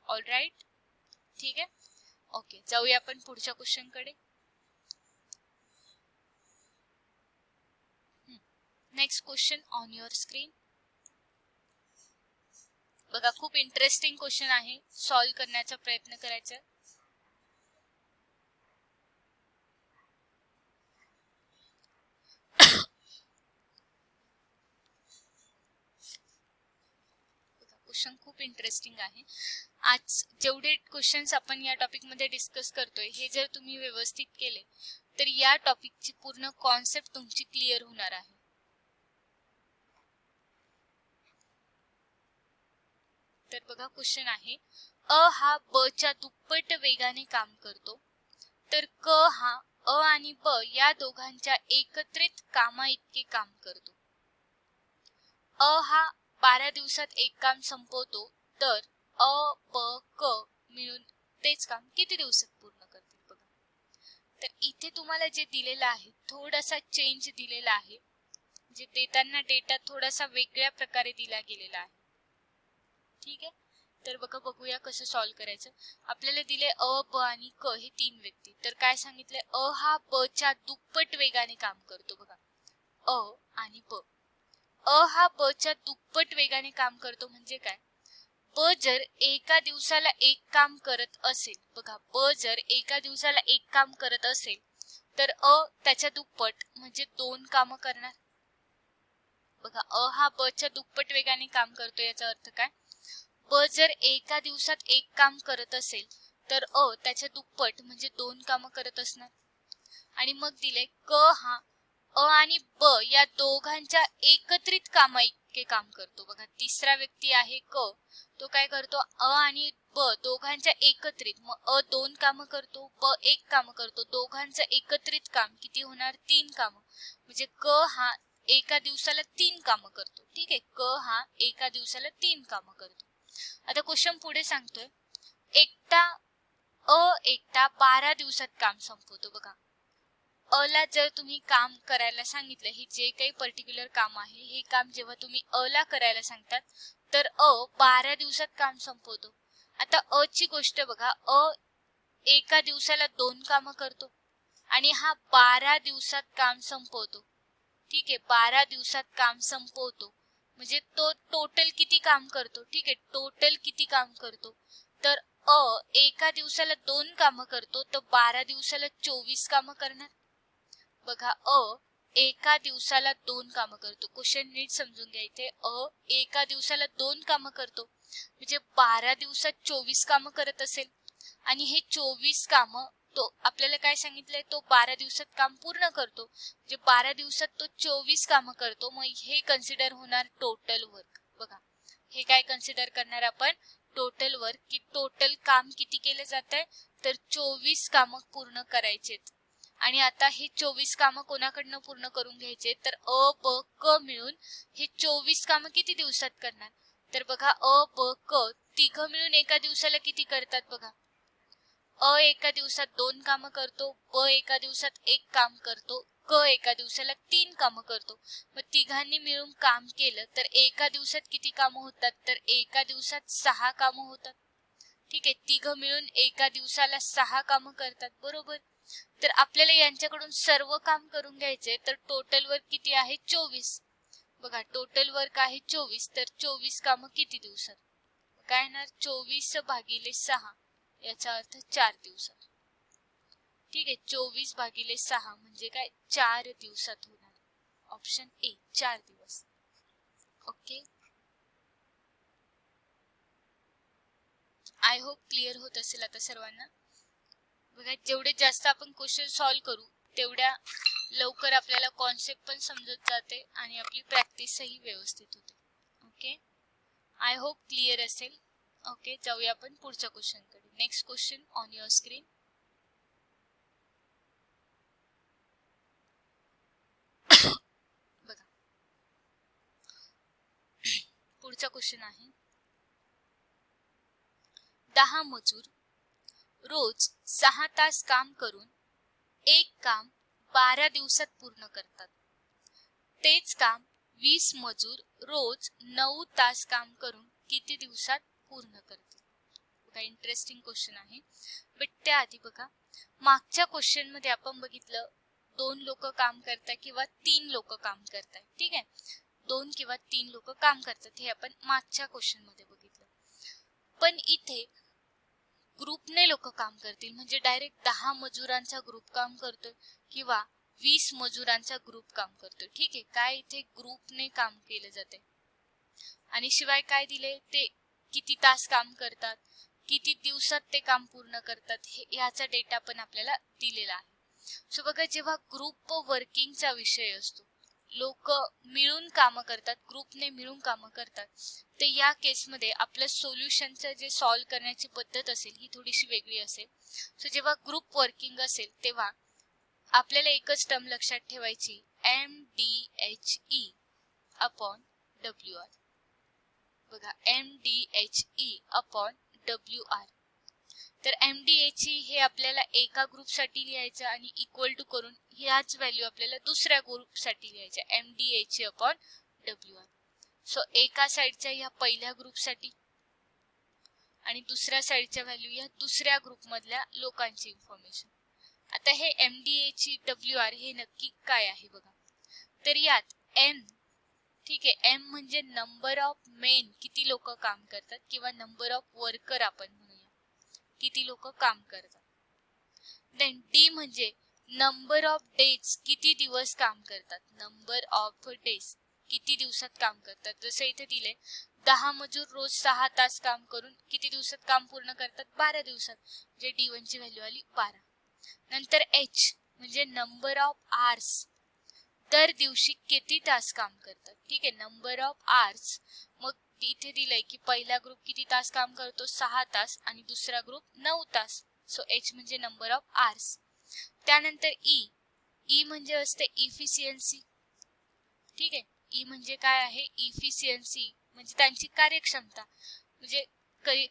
ऑल राईट, ठीक आहे, ओके. जाऊया आपण पुढच्या क्वेश्चन कडे. Next question on your screen. बघा खूप इंटरेस्टिंग क्वेश्चन आहे, सॉल्व्ह करण्याचा प्रयत्न करायचा. क्वेश्चन खूप इंटरेस्टिंग आहे आज जेवढे क्वेश्चन्स आपण या टॉपिक मध्ये डिस्कस करतोय हे जर तुम्ही व्यवस्थित केले तर या टॉपिकची पूर्ण कॉन्सेप्ट तुमची क्लिअर होणार आहे. तर बघा क्वेश्चन आहे, अ हा ब च्या दुप्पट वेगाने काम करतो तर क हा अ आणि ब या दोघांच्या एकत्रित कामा इतके काम करतो. अ हा 12 दिवसात एक काम संपवतो तर अ ब क मिळून तेच काम किती दिवसात पूर्ण करतील. बघा, तर इथे तुम्हाला जे दिलेलं आहे थोडासा चेंज दिलेला आहे, जे देताना डेटा थोडासा वेगळ्या प्रकारे दिला गेलेला आहे. ठीक आहे, तर बघा बघूया कसं सॉल्व्ह करायचं. आपल्याला दिले अ ब आणि क हे 3 व्यक्ती, तर काय सांगितले, अ हा ब च्या दुप्पट वेगाने काम करतो. बघा, अ आणि ब, अ हा ब च्या दुप्पट वेगाने काम करतो म्हणजे काय, ब जर एका दिवसाला एक काम करत असेल, बघा ब जर एका दिवसाला एक काम करत असेल तर अ त्याच्या दुप्पट म्हणजे 2 कामं करणार. बघा, अ हा ब च्या दुप्पट वेगाने काम करतो याचा अर्थ काय, ब जर एका दिवसात एक काम करत असेल तर अ त्याच्या दुप्पट म्हणजे 2 कामं करत असणार. आणि मग दिले क हा अ आणि ब या दोघांच्या एकत्रित कामा इतके काम करतो. बघा, तिसरा व्यक्ती आहे क, तो काय करतो, अ आणि ब दोघांच्या एकत्रित, मग अ 2 कामं करतो, ब 1 काम करतो, दोघांचं एकत्रित काम किती होणार, 3 कामं. म्हणजे क हा एका दिवसाला 3 कामं करतो. ठीक आहे, क हा एका दिवसाला 3 कामं करतो. आता क्वेश्चन पुढे सांगतोय, एकटा 12 दिवसात काम संपवतो. बघा, अ ला जर तुम्ही काम करायला सांगितलं, हे जे काही पर्टिक्युलर काम आहे हे काम जेव्हा तुम्ही अ ला करायला सांगतात तर अ 12 दिवसात काम संपवतो. आता अ ची गोष्ट बघा, अ एका दिवसाला 2 कामं करतो आणि हा 12 दिवसात काम संपवतो. ठीक आहे, 12 दिवसात काम संपवतो म्हणजे तो टोटल किती काम करतो. ठीक आहे, टोटल किती काम करतो, तर अ एका दिवसाला 2 कामं करतो तर 12 दिवसाला 24 कामं करणार. बघा, अ एका दिवसाला 2 कामं करतो. क्वेश्चन नीट समजून घ्यायचे, अ एका दिवसाला 2 कामं करतो म्हणजे 12 दिवसात 24 कामं करत असेल आणि हे 24 कामं तो आपल्याला काय सांगितलंय, तो 12 दिवसात काम पूर्ण करतो म्हणजे 12 दिवसात तो 24 कामं करतो. मग हे कन्सिडर होणार टोटल वर्क. बघा, हे काय कन्सिडर करणार आपण, टोटल वर्क, की टोटल काम किती केलं जात आहे, तर 24 कामं पूर्ण करायचेत. आणि आता हे 24 कामं कोणाकडनं पूर्ण करून घ्यायचे, तर अ ब क मिळून हे 24 कामं किती दिवसात करणार, तर बघा अ ब क तिघं मिळून एका दिवसाला किती करतात. बघा, अ एका दिवसात 2 कामं करतो, ब एका दिवसात 1 काम करतो, क एका दिवसाला 3 कामं करतो. मग तिघांनी मिळून काम केलं तर एका दिवसात किती कामं होतात, तर एका दिवसात 6 कामं होतात. ठीक आहे, तिघं मिळून एका दिवसाला 6 कामं करतात. बरोबर, तर आपल्याला यांच्याकडून सर्व काम करून घ्यायचे, तर टोटल वर्क किती आहे, 24. बघा, टोटल वर्क आहे 24, तर 24 कामं किती दिवसात, काय येणार, 24 भागिले 6 याचा अर्थ 4 दिवसात. ठीक आहे, 24 भागिले 6 म्हणजे काय, 4 दिवसात होणार. ऑप्शन ए 4 दिवस. ओके, आय होप क्लिअर होत असेल आता सर्वांना. बघा, जेवढे जास्त आपण क्वेश्चन सॉल्व्ह करू तेवढ्या लवकर आपल्याला कॉन्सेप्ट पण समजत जाते आणि आपली प्रॅक्टिसही व्यवस्थित होते. ओके, आय होप क्लिअर असेल. ओके, जाऊया आपण पुढच्या क्वेश्चन कडे. Next question on your screen. बघा, पुढचा क्वेश्चन आहे, 10 मजूर रोज 6 तास काम करून एक काम 12 दिवसात पूर्ण करतात. तेच काम 20 मजूर रोज 9 तास काम करून किती दिवसात पूर्ण करतील. बघा, इंटरेस्टिंग क्वेश्चन आहे. बट त्याआधी बघा, मागच्या क्वेश्चन मध्ये आपण बघितलं 2 लोक काम करतात किंवा 3 लोक काम करतात. ठीक आहे, 2 किंवा 3 लोक काम करतात हे आपण मागच्या क्वेश्चन मध्ये बघितलं. पण इथे ग्रुपने लोक काम करतील म्हणजे डायरेक्ट 10 मजुरांचा ग्रुप काम करतोय किंवा 20 मजुरांचा ग्रुप काम करतोय. ठीक आहे, काय इथे ग्रुपने काम केलं जाते. आणि शिवाय काय दिले, ते किती तास काम करतात, किती दिवसात ते काम पूर्ण करतात हे याचा डेटा पण आपल्याला दिलेला आहे. सो बघा, जेव्हा ग्रुप वर्किंगचा विषय असतो, लोक मिळून काम करतात, ग्रुपने मिळून काम करतात, तर या केसमध्ये आपल्या सोल्युशनचं जे सॉल्व्ह करण्याची पद्धत असेल ही थोडीशी वेगळी असेल. सो जेव्हा ग्रुप वर्किंग असेल तेव्हा आपल्याला एकच टर्म लक्षात ठेवायची, MDHE अपॉन WR. बघा, MDHE अपॉन WR. तर MDHE हे आपल्याला एका ग्रुपसाठी लिहायचं आणि इक्वल टू करून ह्याच व्हॅल्यू आपल्याला दुसऱ्या ग्रुपसाठी लिहायच्या, MDHE अपॉन WR. सो एका साईडच्या ह्या पहिल्या ग्रुपसाठी आणि दुसऱ्या साईडच्या व्हॅल्यू या दुसऱ्या ग्रुप मधल्या लोकांची इन्फॉर्मेशन. आता हे MDHE WR हे नक्की काय आहे बघा. तर यात M, ठीक आहे, M म्हणजे नंबर ऑफ मेन, किती लोक काम करतात, किंवा नंबर ऑफ वर्कर आपण म्हणूया, किती लोक काम करतात. देन D म्हणजे नंबर ऑफ डेज, किती दिवस काम करतात, नंबर ऑफ डेज, किती दिवसात काम करतात. जसं इथे दिले 10 मजूर रोज 6 तास काम करून किती दिवसात काम पूर्ण करतात, 12 दिवसात, जे D1 ची व्हॅल्यू आली 12. नंतर H म्हणजे नंबर ऑफ आवर्स, दर दिवशी किती तास काम करतात. ठीक आहे, नंबर ऑफ आवर्स. मग इथे दिलंय की पहिला ग्रुप किती तास काम करतो, 6 तास, आणि दुसरा ग्रुप 9 तास. सो H म्हणजे नंबर ऑफ आवर्स. त्यानंतर E म्हणजे असते इफिशियन्सी. ठीक आहे, E म्हणजे काय आहे, इफिशियन्सी म्हणजे त्यांची कार्यक्षमता. म्हणजे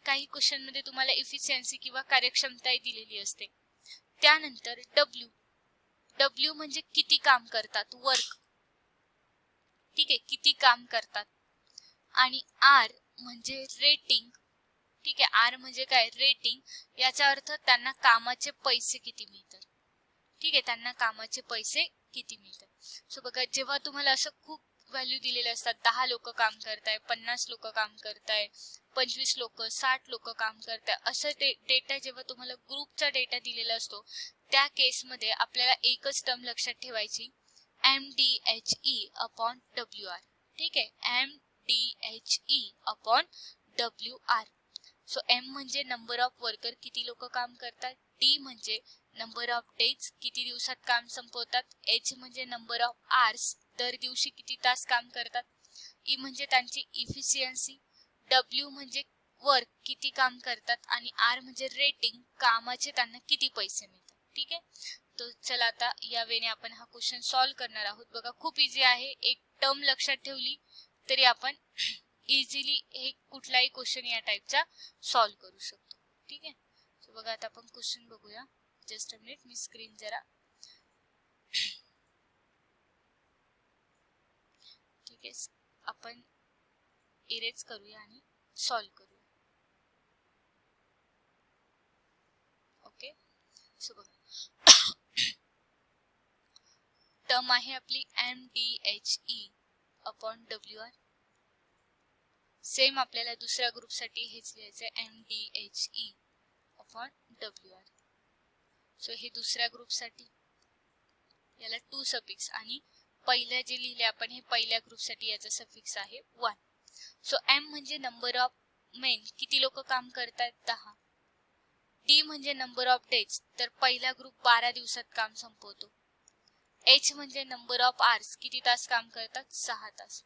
काही क्वेश्चन मध्ये तुम्हाला इफिशियन्सी किंवा कार्यक्षमता दिलेली असते. त्यानंतर W म्हणजे किती काम करतात, वर्क. ठीक आहे, किती काम करतात. आणि R म्हणजे रेटिंग. ठीक आहे, R म्हणजे काय, रेटिंग. याचा अर्थ त्यांना कामाचे पैसे किती मिळतात. ठीक आहे, त्यांना कामाचे पैसे किती मिळतात. सो बघा, जेव्हा तुम्हाला असं खूप व्हॅल्यू दिलेले असतात, 10 लोक काम करताय, 50 लोक काम करताय, 25 लोक, 60 लोक काम करताय, असं डेटा जेव्हा तुम्हाला ग्रुपचा डेटा दिलेला असतो, त्या केसमध्ये आपल्याला एकच टर्म लक्षात ठेवायची, MDHE अपॉन WR. ठीक आहे, MDHE upon WR. So M म्हणजे नंबर ऑफ वर्कर, किती लोक काम करतात. D म्हणजे नंबर ऑफ डेज, किती दिवसात काम संपवतात. H म्हणजे नंबर ऑफ आवर्स, दर दिवशी किती तास काम करतात. E म्हणजे त्यांची इफिशियन्सी. W म्हणजे वर्क, किती काम करतात. आणि R म्हणजे रेटिंग, कामाचे त्यांना किती पैसे मिळतात. ठीक आहे, तो चला आता या वेने आपण हा क्वेश्चन सॉल्व्ह करणार आहोत. बघा, खूप इझी आहे. एक टर्म लक्षात ठेवली तरी आपण इझिली हे कुठलाही क्वेश्चन या टाइपचा सॉल्व्ह करू शकतो. ठीक आहे, सो बघा आता आपण क्वेश्चन बघूया. Just a minute, me screen जरा ठीक आहे, आपण इरेज करूया आणि सॉल्व्ह करूया. ओके, सो बघा, टर्म आहे आपली MDHE अपॉन WR. सेम आपल्याला दुसऱ्या ग्रुपसाठी हेच लिहायचं आहे, MDHE अपॉन WR. सो हे दुसऱ्या ग्रुपसाठी, याला 2 सफिक्स, आणि पहिल्या जे लिहिले आपण हे पहिल्या ग्रुपसाठी याचा सफिक्स आहे 1. सो M म्हणजे नंबर ऑफ मेन, किती लोक काम करतात, 10. D म्हणजे नंबर ऑफ डेज, तर पहिला ग्रुप 12 दिवसात काम संपवतो. H म्हणजे नंबर ऑफ आवर्स, किती तास काम करतात, 6 तास.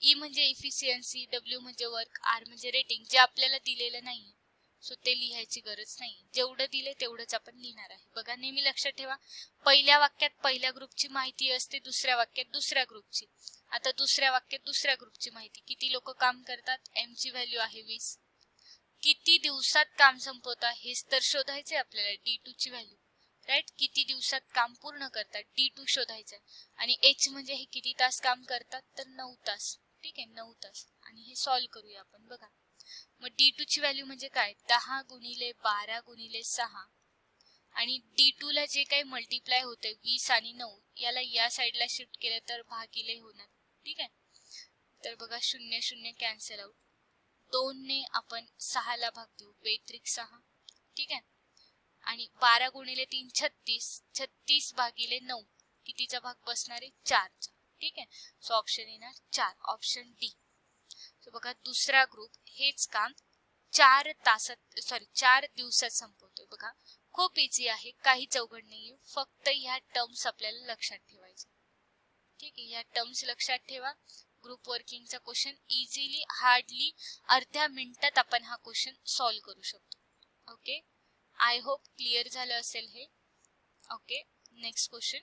E म्हणजे इफिशियन्सी, W म्हणजे वर्क, R म्हणजे रेटिंग, जे आपल्याला दिलेलं नाही. सो ते लिहायची गरज नाही, जेवढं दिले तेवढंच आपण लिहिणार आहे. बघा, नेहमी लक्षात ठेवा, पहिल्या वाक्यात पहिल्या ग्रुपची माहिती असते, दुसऱ्या वाक्यात दुसऱ्या ग्रुपची. आता दुसऱ्या वाक्यात दुसऱ्या ग्रुपची माहिती, किती लोक काम करतात, M ची व्हॅल्यू आहे 20. किती दिवसात काम संपवतात हेच तर शोधायचे आपल्याला, D2 ची व्हॅल्यू, राईट. किती दिवसात काम पूर्ण करतात, D2 शोधायचं. आणि H म्हणजे हे किती तास काम करतात, तर 9 तास. ठीक आहे, 9 तास. आणि हे सॉल्व्ह करूया आपण. बघा, मग D2 ची व्हॅल्यू म्हणजे काय, 10 गुणिले 12 गुणिले 6, आणि D2 ला जे काही मल्टिप्लाय होते 20 आणि 9, याला या साईडला शिफ्ट केलं तर भागिले होणार. ठीक आहे, तर बघा 0 0 कॅन्सल आउट, 2 ने आपण 6 ला भाग देऊ, बेत्रिक 6. ठीक आहे, आणि 12 गुणिले 3 36, 36 भागिले 9, कितीचा भाग बसणार आहे, 4 चा. ठीक आहे, सो ऑप्शन येणार 4, ऑप्शन डी. सो बघा, दुसरा ग्रुप हेच काम 4 दिवसात संपवतोय. बघा खूप इझी आहे, काहीच अवघड नाहीये, फक्त ह्या टर्म्स आपल्याला लक्षात ठेवायचे. ठीक आहे, ह्या टर्म्स लक्षात ठेवा. ग्रुप वर्किंगचा क्वेश्चन इझिली हार्डली अर्ध्या मिनिटात आपण हा क्वेश्चन सॉल्व्ह करू शकतो. ओके, आय होप क्लिअर झालं असेल हे. Okay, next question.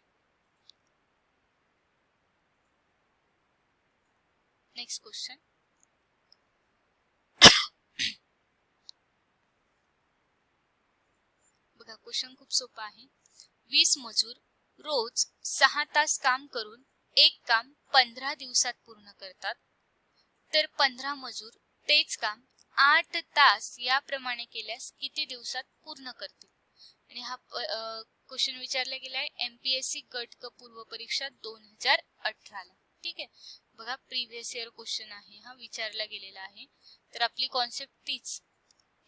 बघा क्वेश्चन खूप सोपा आहे. 20 मजूर रोज 6 तास काम करून एक काम 15 दिवसात पूर्ण करतात, तर 15 मजूर तेच काम 8 तास याप्रमाणे केल्यास किती दिवसात पूर्ण करतील. आणि हा क्वेश्चन विचारला गेलाय MPSC गट क पूर्व परीक्षा 2018 ला. ठीक आहे, बघा प्रिव्हियस इयर क्वेश्चन आहे, हा विचारला गेलेला आहे. तर आपली कॉन्सेप्ट तीच.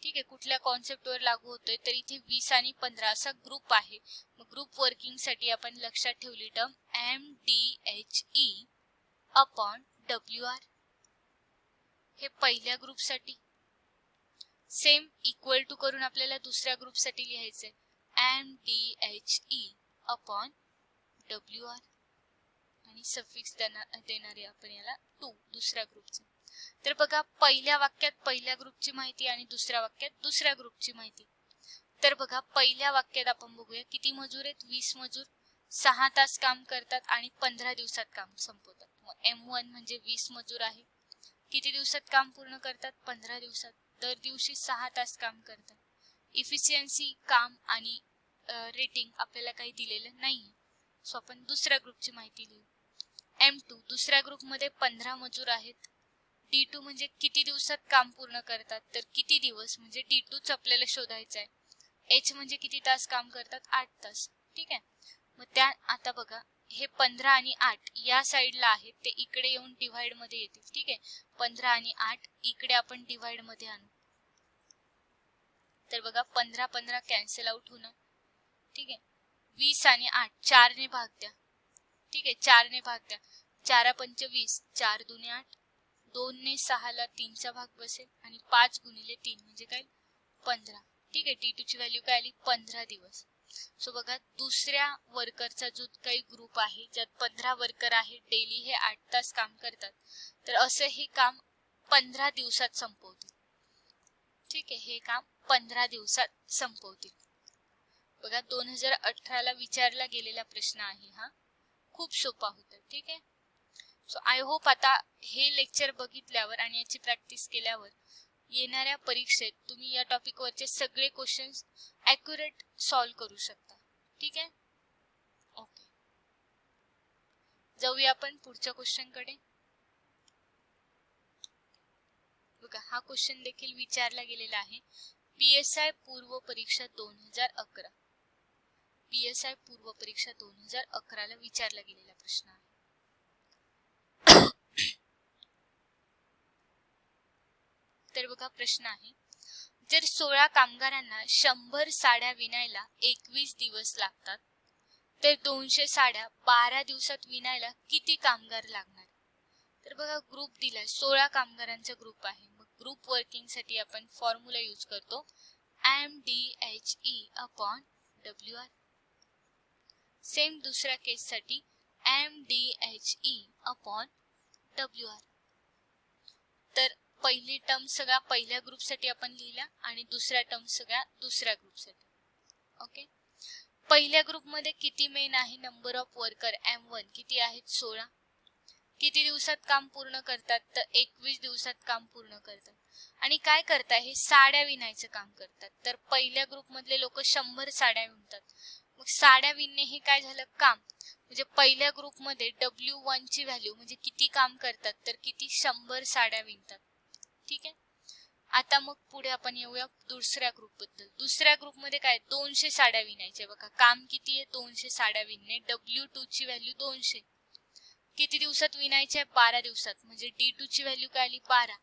ठीक आहे, कुठल्या कॉन्सेप्ट वर लागू होतोय, तर इथे 20 आणि 15 असा ग्रुप आहे. मग ग्रुप वर्किंग साठी आपण लक्षात ठेवली टर्म MDHE अपॉन WR. हे पहिल्या ग्रुप साठी. सेम इक्वल टू करून आपल्याला दुसऱ्या ग्रुप साठी लिहायचंय MDHE अपॉन WR आणि सफिक्स देणारे आपण याला 2 दुसऱ्या ग्रुपचे. तर बघा पहिल्या वाक्यात पहिल्या ग्रुपची माहिती आणि दुसऱ्या वाक्यात दुसऱ्या ग्रुपची माहिती. तर बघा पहिल्या वाक्यात आपण बघूया किती मजूर आहेत. 20 मजूर 6 तास काम करतात आणि 15 दिवसात काम संपवतात. मग M1 म्हणजे 20 मजूर आहे, किती दिवसात काम पूर्ण करतात, 15 दिवसात. दर दिवशी 6 तास काम करतात. इफिशियन्सी काम आणि रेटिंग आपल्याला काही दिलेलं नाही, सो आपण दुसऱ्या ग्रुपची माहिती लिहू. M2 दुसऱ्या ग्रुपमध्ये 15 मजूर आहेत. D2 म्हणजे किती दिवसात काम पूर्ण करतात, तर किती दिवस म्हणजे D2च आपल्याला शोधायचं आहे. H म्हणजे किती तास काम करतात, 8 तास. ठीक आहे, मग त्या आता बघा हे 15 आणि 8 या साईडला आहेत, ते इकडे येऊन डिव्हाइड मध्ये येतील. ठीक आहे, 15 आणि 8 इकडे आपण डिव्हाइड मध्ये आणू. तर बघा 15 15 कॅन्सल आउट होणार. ठीक आहे, 20 आणि 8 4 ने भाग द्या. ठीक आहे, 4 ने भाग द्या. 4 पंच 20, 4 दुने 8, 2 ने 6 ला 3 चा भाग बसेल आणि 5 गुणिले 3 म्हणजे काय 15. ठीक आहे, D2 ची व्हॅल्यू काय आली 15 दिवस. सो बघा दुसऱ्या वर्करचा जो काही ग्रुप आहे ज्यात 15 वर्कर आहे, डेली हे 8 तास काम करतात, तर असं हे काम 15 दिवसात संपवतील. ठीक आहे, हे काम 15 दिवसात संपवतील. बघा 2018 ला विचारला गेलेला प्रश्न आहे हा, खूप सोपा होता. ठीक आहे, सो आय होप आता हे लेक्चर बघितल्यावर आणि याची प्रॅक्टिस केल्यावर येणाऱ्या परीक्षेत तुम्ही या टॉपिक वरचे सगळे क्वेश्चन्स ॲक्युरेट सॉल्व्ह करू शकता. ठीक आहे, ओके, जाऊया आपण पुढच्या क्वेश्चन कडे. बघा हा क्वेश्चन देखील विचारला गेलेला आहे. PSI पूर्व परीक्षा 2011. PSI पूर्व परीक्षा 2011 ला विचारला गेलेला प्रश्न आहे. तर बघा प्रश्न आहे, जर 16 कामगारांना 100 साड्या विणायला 21 दिवस लागतात, तर 200 साड्या 12 दिवसात विणायला किती कामगार लागणार. तर बघा ग्रुप दिलाय, 16 कामगारांचा ग्रुप आहे. मग ग्रुप वर्किंग साठी आपण फॉर्म्युला यूज करतो MDHE अपॉन WR. सेम दुसऱ्या केस साठी MDHE अपॉन WR. तर पहिली टर्म सगळ्या पहिल्या ग्रुप साठी आपण लिहिल्या आणि दुसऱ्या टर्म सगळ्या दुसऱ्या ग्रुप साठी. ओके, पहिल्या ग्रुप मध्ये किती मेन आहे, नंबर ऑफ वर्कर M1 किती आहेत 16. किती दिवसात काम पूर्ण करतात, तर 21 दिवसात काम पूर्ण करतात. आणि काय करतात, हे साड्या विणायचं काम करतात. तर पहिल्या ग्रुप मधले लोक 100 साड्या विणतात. मग साड्या विणणे हे काय झालं काम, म्हणजे पहिल्या ग्रुप मध्ये W1 ची व्हॅल्यू म्हणजे किती काम करतात, तर किती 100 साड्या विणतात. ठीक आहे, आता मग पुढे आपण येऊया दुसऱ्या ग्रुप बद्दल. दुसऱ्या ग्रुप मध्ये काय 200 साड्या विणायच्या. बघा काम किती आहे 200 साड्या विणणे, W2 ची व्हॅल्यू 200. किती दिवसात विणायचे, 12 दिवसात. म्हणजे D2 ची व्हॅल्यू काय आली 12.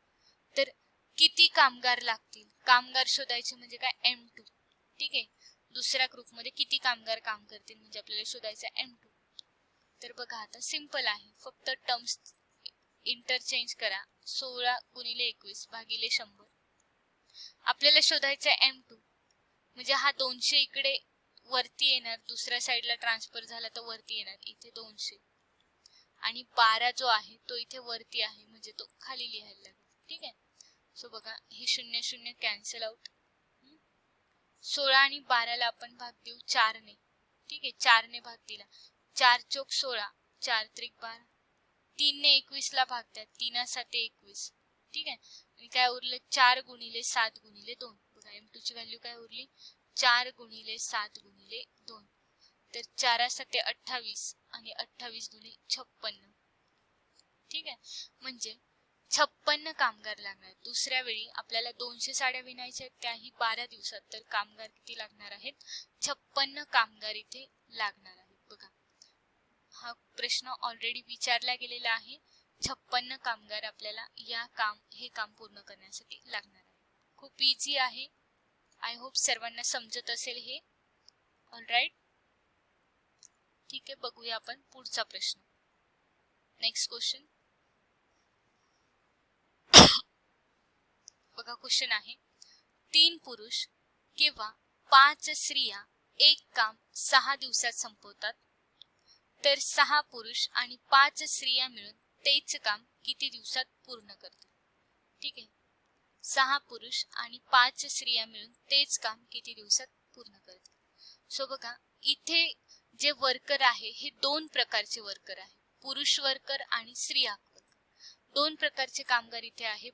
तर किती कामगार लागतील, कामगार शोधायचे म्हणजे काय M2. ठीक आहे, दुसऱ्या ग्रुप मध्ये किती कामगार काम करतील म्हणजे आपल्याला शोधायचं M2. तर बघा आता सिंपल आहे, फक्त टर्म्स इंटरचेंज करा. 16 गुणिले 21 भागिले 100 आपल्याला शोधायचं आहे M2, म्हणजे हा 200 इकडे वरती येणार, दुसऱ्या साईडला ट्रान्सफर झाला तर वरती येणार, इथे 200 आणि 12 जो आहे तो इथे वरती आहे म्हणजे तो खाली लिहायला लागेल. ठीक आहे. सो बघा हे 0 0 कॅन्सल आउट. 16 आणि 12 ला आपण भाग देऊ 4 ने. ठीक आहे, 4 ने भाग दिला, 4 चौक 16, 4 त्रिक 12, 3 ने 21 ला भाग द्या, 3 7 21. ठीक आहे, आणि काय उरलं 4 गुणिले 7 गुणिले 2. बघा M2 ची व्हॅल्यू काय उरली 4 गुणिले 7 गुणिले 2. तर 4 7 28 आणि 28 दुणे 56. ठीक आहे, म्हणजे 56 कामगार लागणार. दुसऱ्या वेळी आपल्याला 200 साड्या विणायच्या त्याही 12 दिवसात, तर कामगार किती लागणार आहेत 56 कामगार इथे लागणार आहेत. बघा हा प्रश्न ऑलरेडी विचारला गेलेला आहे. 56 कामगार आपल्याला हे काम पूर्ण करण्यासाठी लागणार आहे. खूप इझी आहे. आय होप सर्वांना समजत असेल हे. ऑलराईट, ठीक आहे, बघूया आपण पुढचा प्रश्न. Next question. बघा क्वेश्चन आहे 3 पुरुष किंवा 5 स्त्रिया एक काम 6 दिवसात संपवतात, तर 6 पुरुष आणि 5 स्त्रिया मिळून तेच काम किती दिवसात पूर्ण करतात. ठीक आहे, 6 पुरुष आणि 5 स्त्रिया मिळून तेच काम किती दिवसात पूर्ण करतात. सो बघा इथे जे वर्कर आहे हे 2 प्रकारचे वर्कर आहे, पुरुष वर्कर आणि स्त्रिया वर्कर. 2 प्रकारचे कामगार इथे आहे,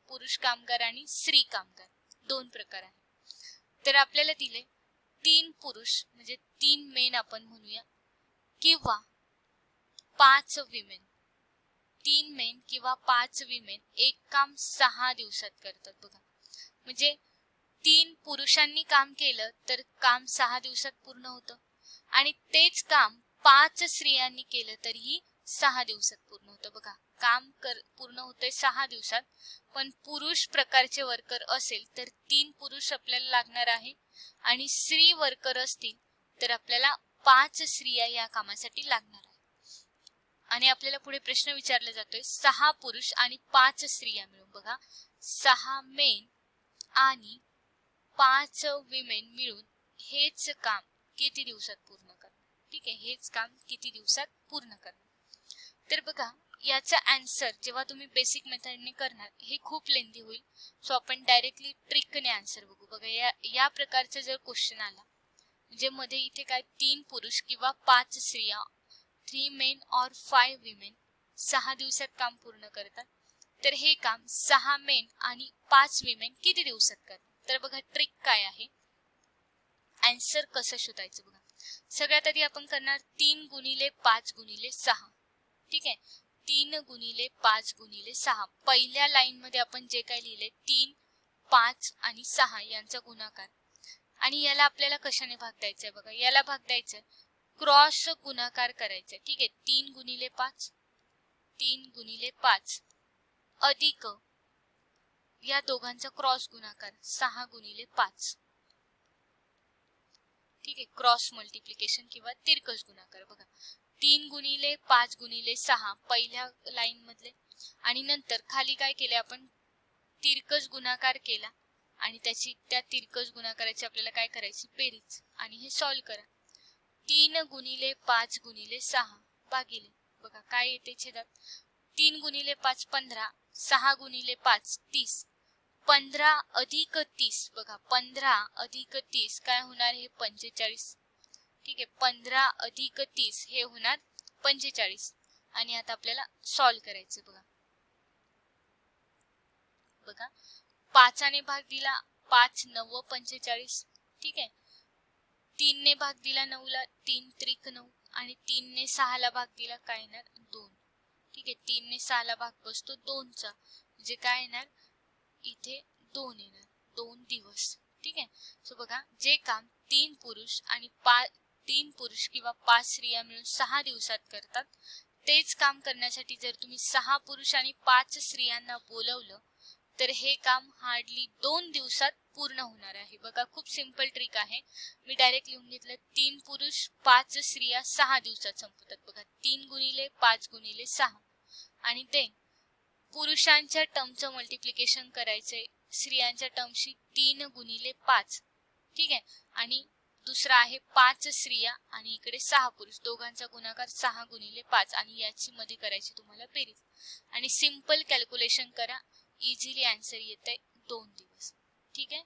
पुरुष कामगार आणि स्त्री कामगार, 2 प्रकार आहे. तर आपल्याला दिले 3 पुरुष म्हणजे 3 मेन आपण म्हणूया किंवा 5 विमेन. 3 मेन किंवा 5 विमेन एक काम 6 दिवसात करतात. बघा म्हणजे 3 पुरुषांनी काम केलं तर काम 6 दिवसात पूर्ण होतं आणि तेच काम 5 स्त्रियांनी केलं तरीही 6 दिवसात पूर्ण होतं. बघा काम पूर्ण होतंय 6 दिवसात, पण पुरुष प्रकारचे वर्कर असेल तर 3 पुरुष आपल्याला लागणार आहे आणि स्त्री वर्कर असतील तर आपल्याला 5 स्त्रिया या कामासाठी लागणार आहे. आणि आपल्याला पुढे प्रश्न विचारला जातोय 6 पुरुष आणि 5 स्त्रिया मिळून, बघा 6 मेन आणि 5 विमेन मिळून हेच काम किती दिवसात पूर्ण करणार. ठीक आहे, हेच काम किती दिवसात पूर्ण करणार. तर बघा याचा आन्सर जेव्हा तुम्ही बेसिक मेथडने करणार हे खूप लेंदी होईल. सो आपण डायरेक्टली ट्रिकने आन्सर बघू. बघा या प्रकारचा जर क्वेश्चन आला म्हणजे मध्ये इथे काय 3 पुरुष किंवा 5 स्त्रिया 3 मेन और 5 विमेन 6 दिवसात काम पूर्ण करतात, तर हे काम 6 मेन आणि 5 विमेन किती दिवसात करतात. तर बघा ट्रिक काय आहे, आन्सर कसं शोधायचं. बघा सगळ्यात आधी आपण करणार 3 गुणिले 5 गुणिले 6. ठीक आहे, 3 गुणिले 5 गुणिले 6. पहिल्या लाईन मध्ये आपण जे काय लिहिले 3 5 आणि 6 यांचा गुणाकार, आणि याला आपल्याला कशाने भाग द्यायचा आहे. बघा याला भाग द्यायचा क्रॉस गुणाकार करायचा. ठीक आहे, 3 गुणिले 5 3 गुणिले 5 अधिक या दोघांचा क्रॉस गुणाकार 6 गुणिले 5. ठीक आहे, क्रॉस मल्टिप्लिकेशन किंवा तिरकस गुणाकार. बघा 3 गुणिले 5 गुणिले 6 पहिल्या लाईन मधले, आणि नंतर खाली काय केले आपण तिरकस गुणाकार केला आणि त्या तिरकस गुणाकाराची आपल्याला काय करायची बेरीज, आणि हे सॉल्व्ह करा. 3 गुणिले 5 गुणिले 6 भागिले, बघा काय येते छेदात 3 गुणिले 5 15, 6 गुणिले 5 30, 15 अधिक 30. बघा 15 अधिक 30 काय होणार हे 45. ठीक आहे, 15 अधिक 30 हे होणार 45. आणि आता आपल्याला सॉल्व्ह करायचं. बघा 5 ने भाग दिला 5 9 45. ठीक आहे, 3 ने भाग दिला 9 ला 3 त्रिक 9, आणि 3 ने 6 ला भाग दिला काय येणार 2. ठीक आहे, 3 ने 6 ला भाग बसतो 2 चा, म्हणजे काय येणार इथे 2 येणार, 2 दिवस. ठीक आहे, सो बघा जे काम 3 पुरुष आणि 3 पुरुष किंवा 5 स्त्रिया मिळून 6 दिवसात करतात, तेच काम करण्यासाठी जर तुम्ही 6 पुरुष आणि 5 स्त्रियांना बोलवलं तर हे काम हार्डली 2 दिवसात पूर्ण होणार आहे. बघा खूप सिंपल ट्रिक आहे. मी डायरेक्ट लिहून घेतलं 3 पुरुष 5 स्त्रिया 6 दिवसात संपवतात. बघा 3 गुणिले 5 गुणिले 6, आणि ते पुरुषांच्या टर्मचं मल्टिप्लिकेशन करायचंय स्त्रियांच्या टर्मशी 3 गुणिले 5. ठीक आहे. आणि दुसरा आहे 5 स्त्रिया आणि इकडे 6 पुरुष, दोघांचा गुणाकार 6 गुणिले 5 आणि याची मध्ये करायची तुम्हाला बेरीज आणि सिंपल कॅल्क्युलेशन करा. इझिली आन्सर येते 2 दिवस. ठीक आहे.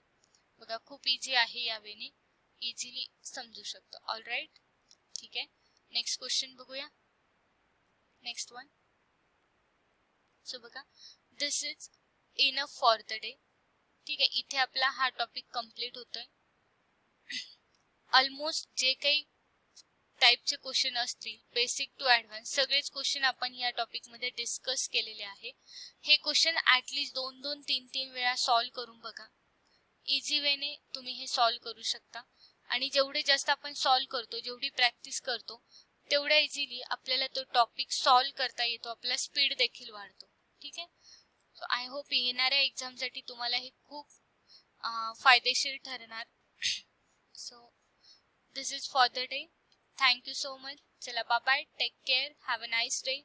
बघा खूप इझी आहे, या वेने इझिली समजू शकतो. All right. ठीक आहे. नेक्स्ट क्वेश्चन बघूया. Next one. सो बघा, this is enough for the day. ठीक आहे. इथे आपला हा टॉपिक कंप्लीट होतोय. ऑलमोस्ट जे काही टाईपचे क्वेश्चन असतील बेसिक टू ॲडव्हान्स सगळेच क्वेश्चन आपण या टॉपिक मध्ये डिस्कस केलेले आहे. हे क्वेश्चन ॲटलिस्ट 2-2, 3-3 वेळा सॉल्व्ह करून बघा. इझी वेने तुम्ही हे सॉल्व्ह करू शकता आणि जेवढे जास्त आपण सॉल्व्ह करतो, जेवढी प्रॅक्टिस करतो, तेवढ्या इझिली आपल्याला तो टॉपिक सॉल्व्ह करता येतो, आपला स्पीड देखील वाढतो. ठीक आहे. सो आय होप येणाऱ्या एक्झामसाठी तुम्हाला हे खूप फायदेशीर ठरणार. So this is for the day. Thank you so much. Chala, bye bye. Take care. Have a nice day.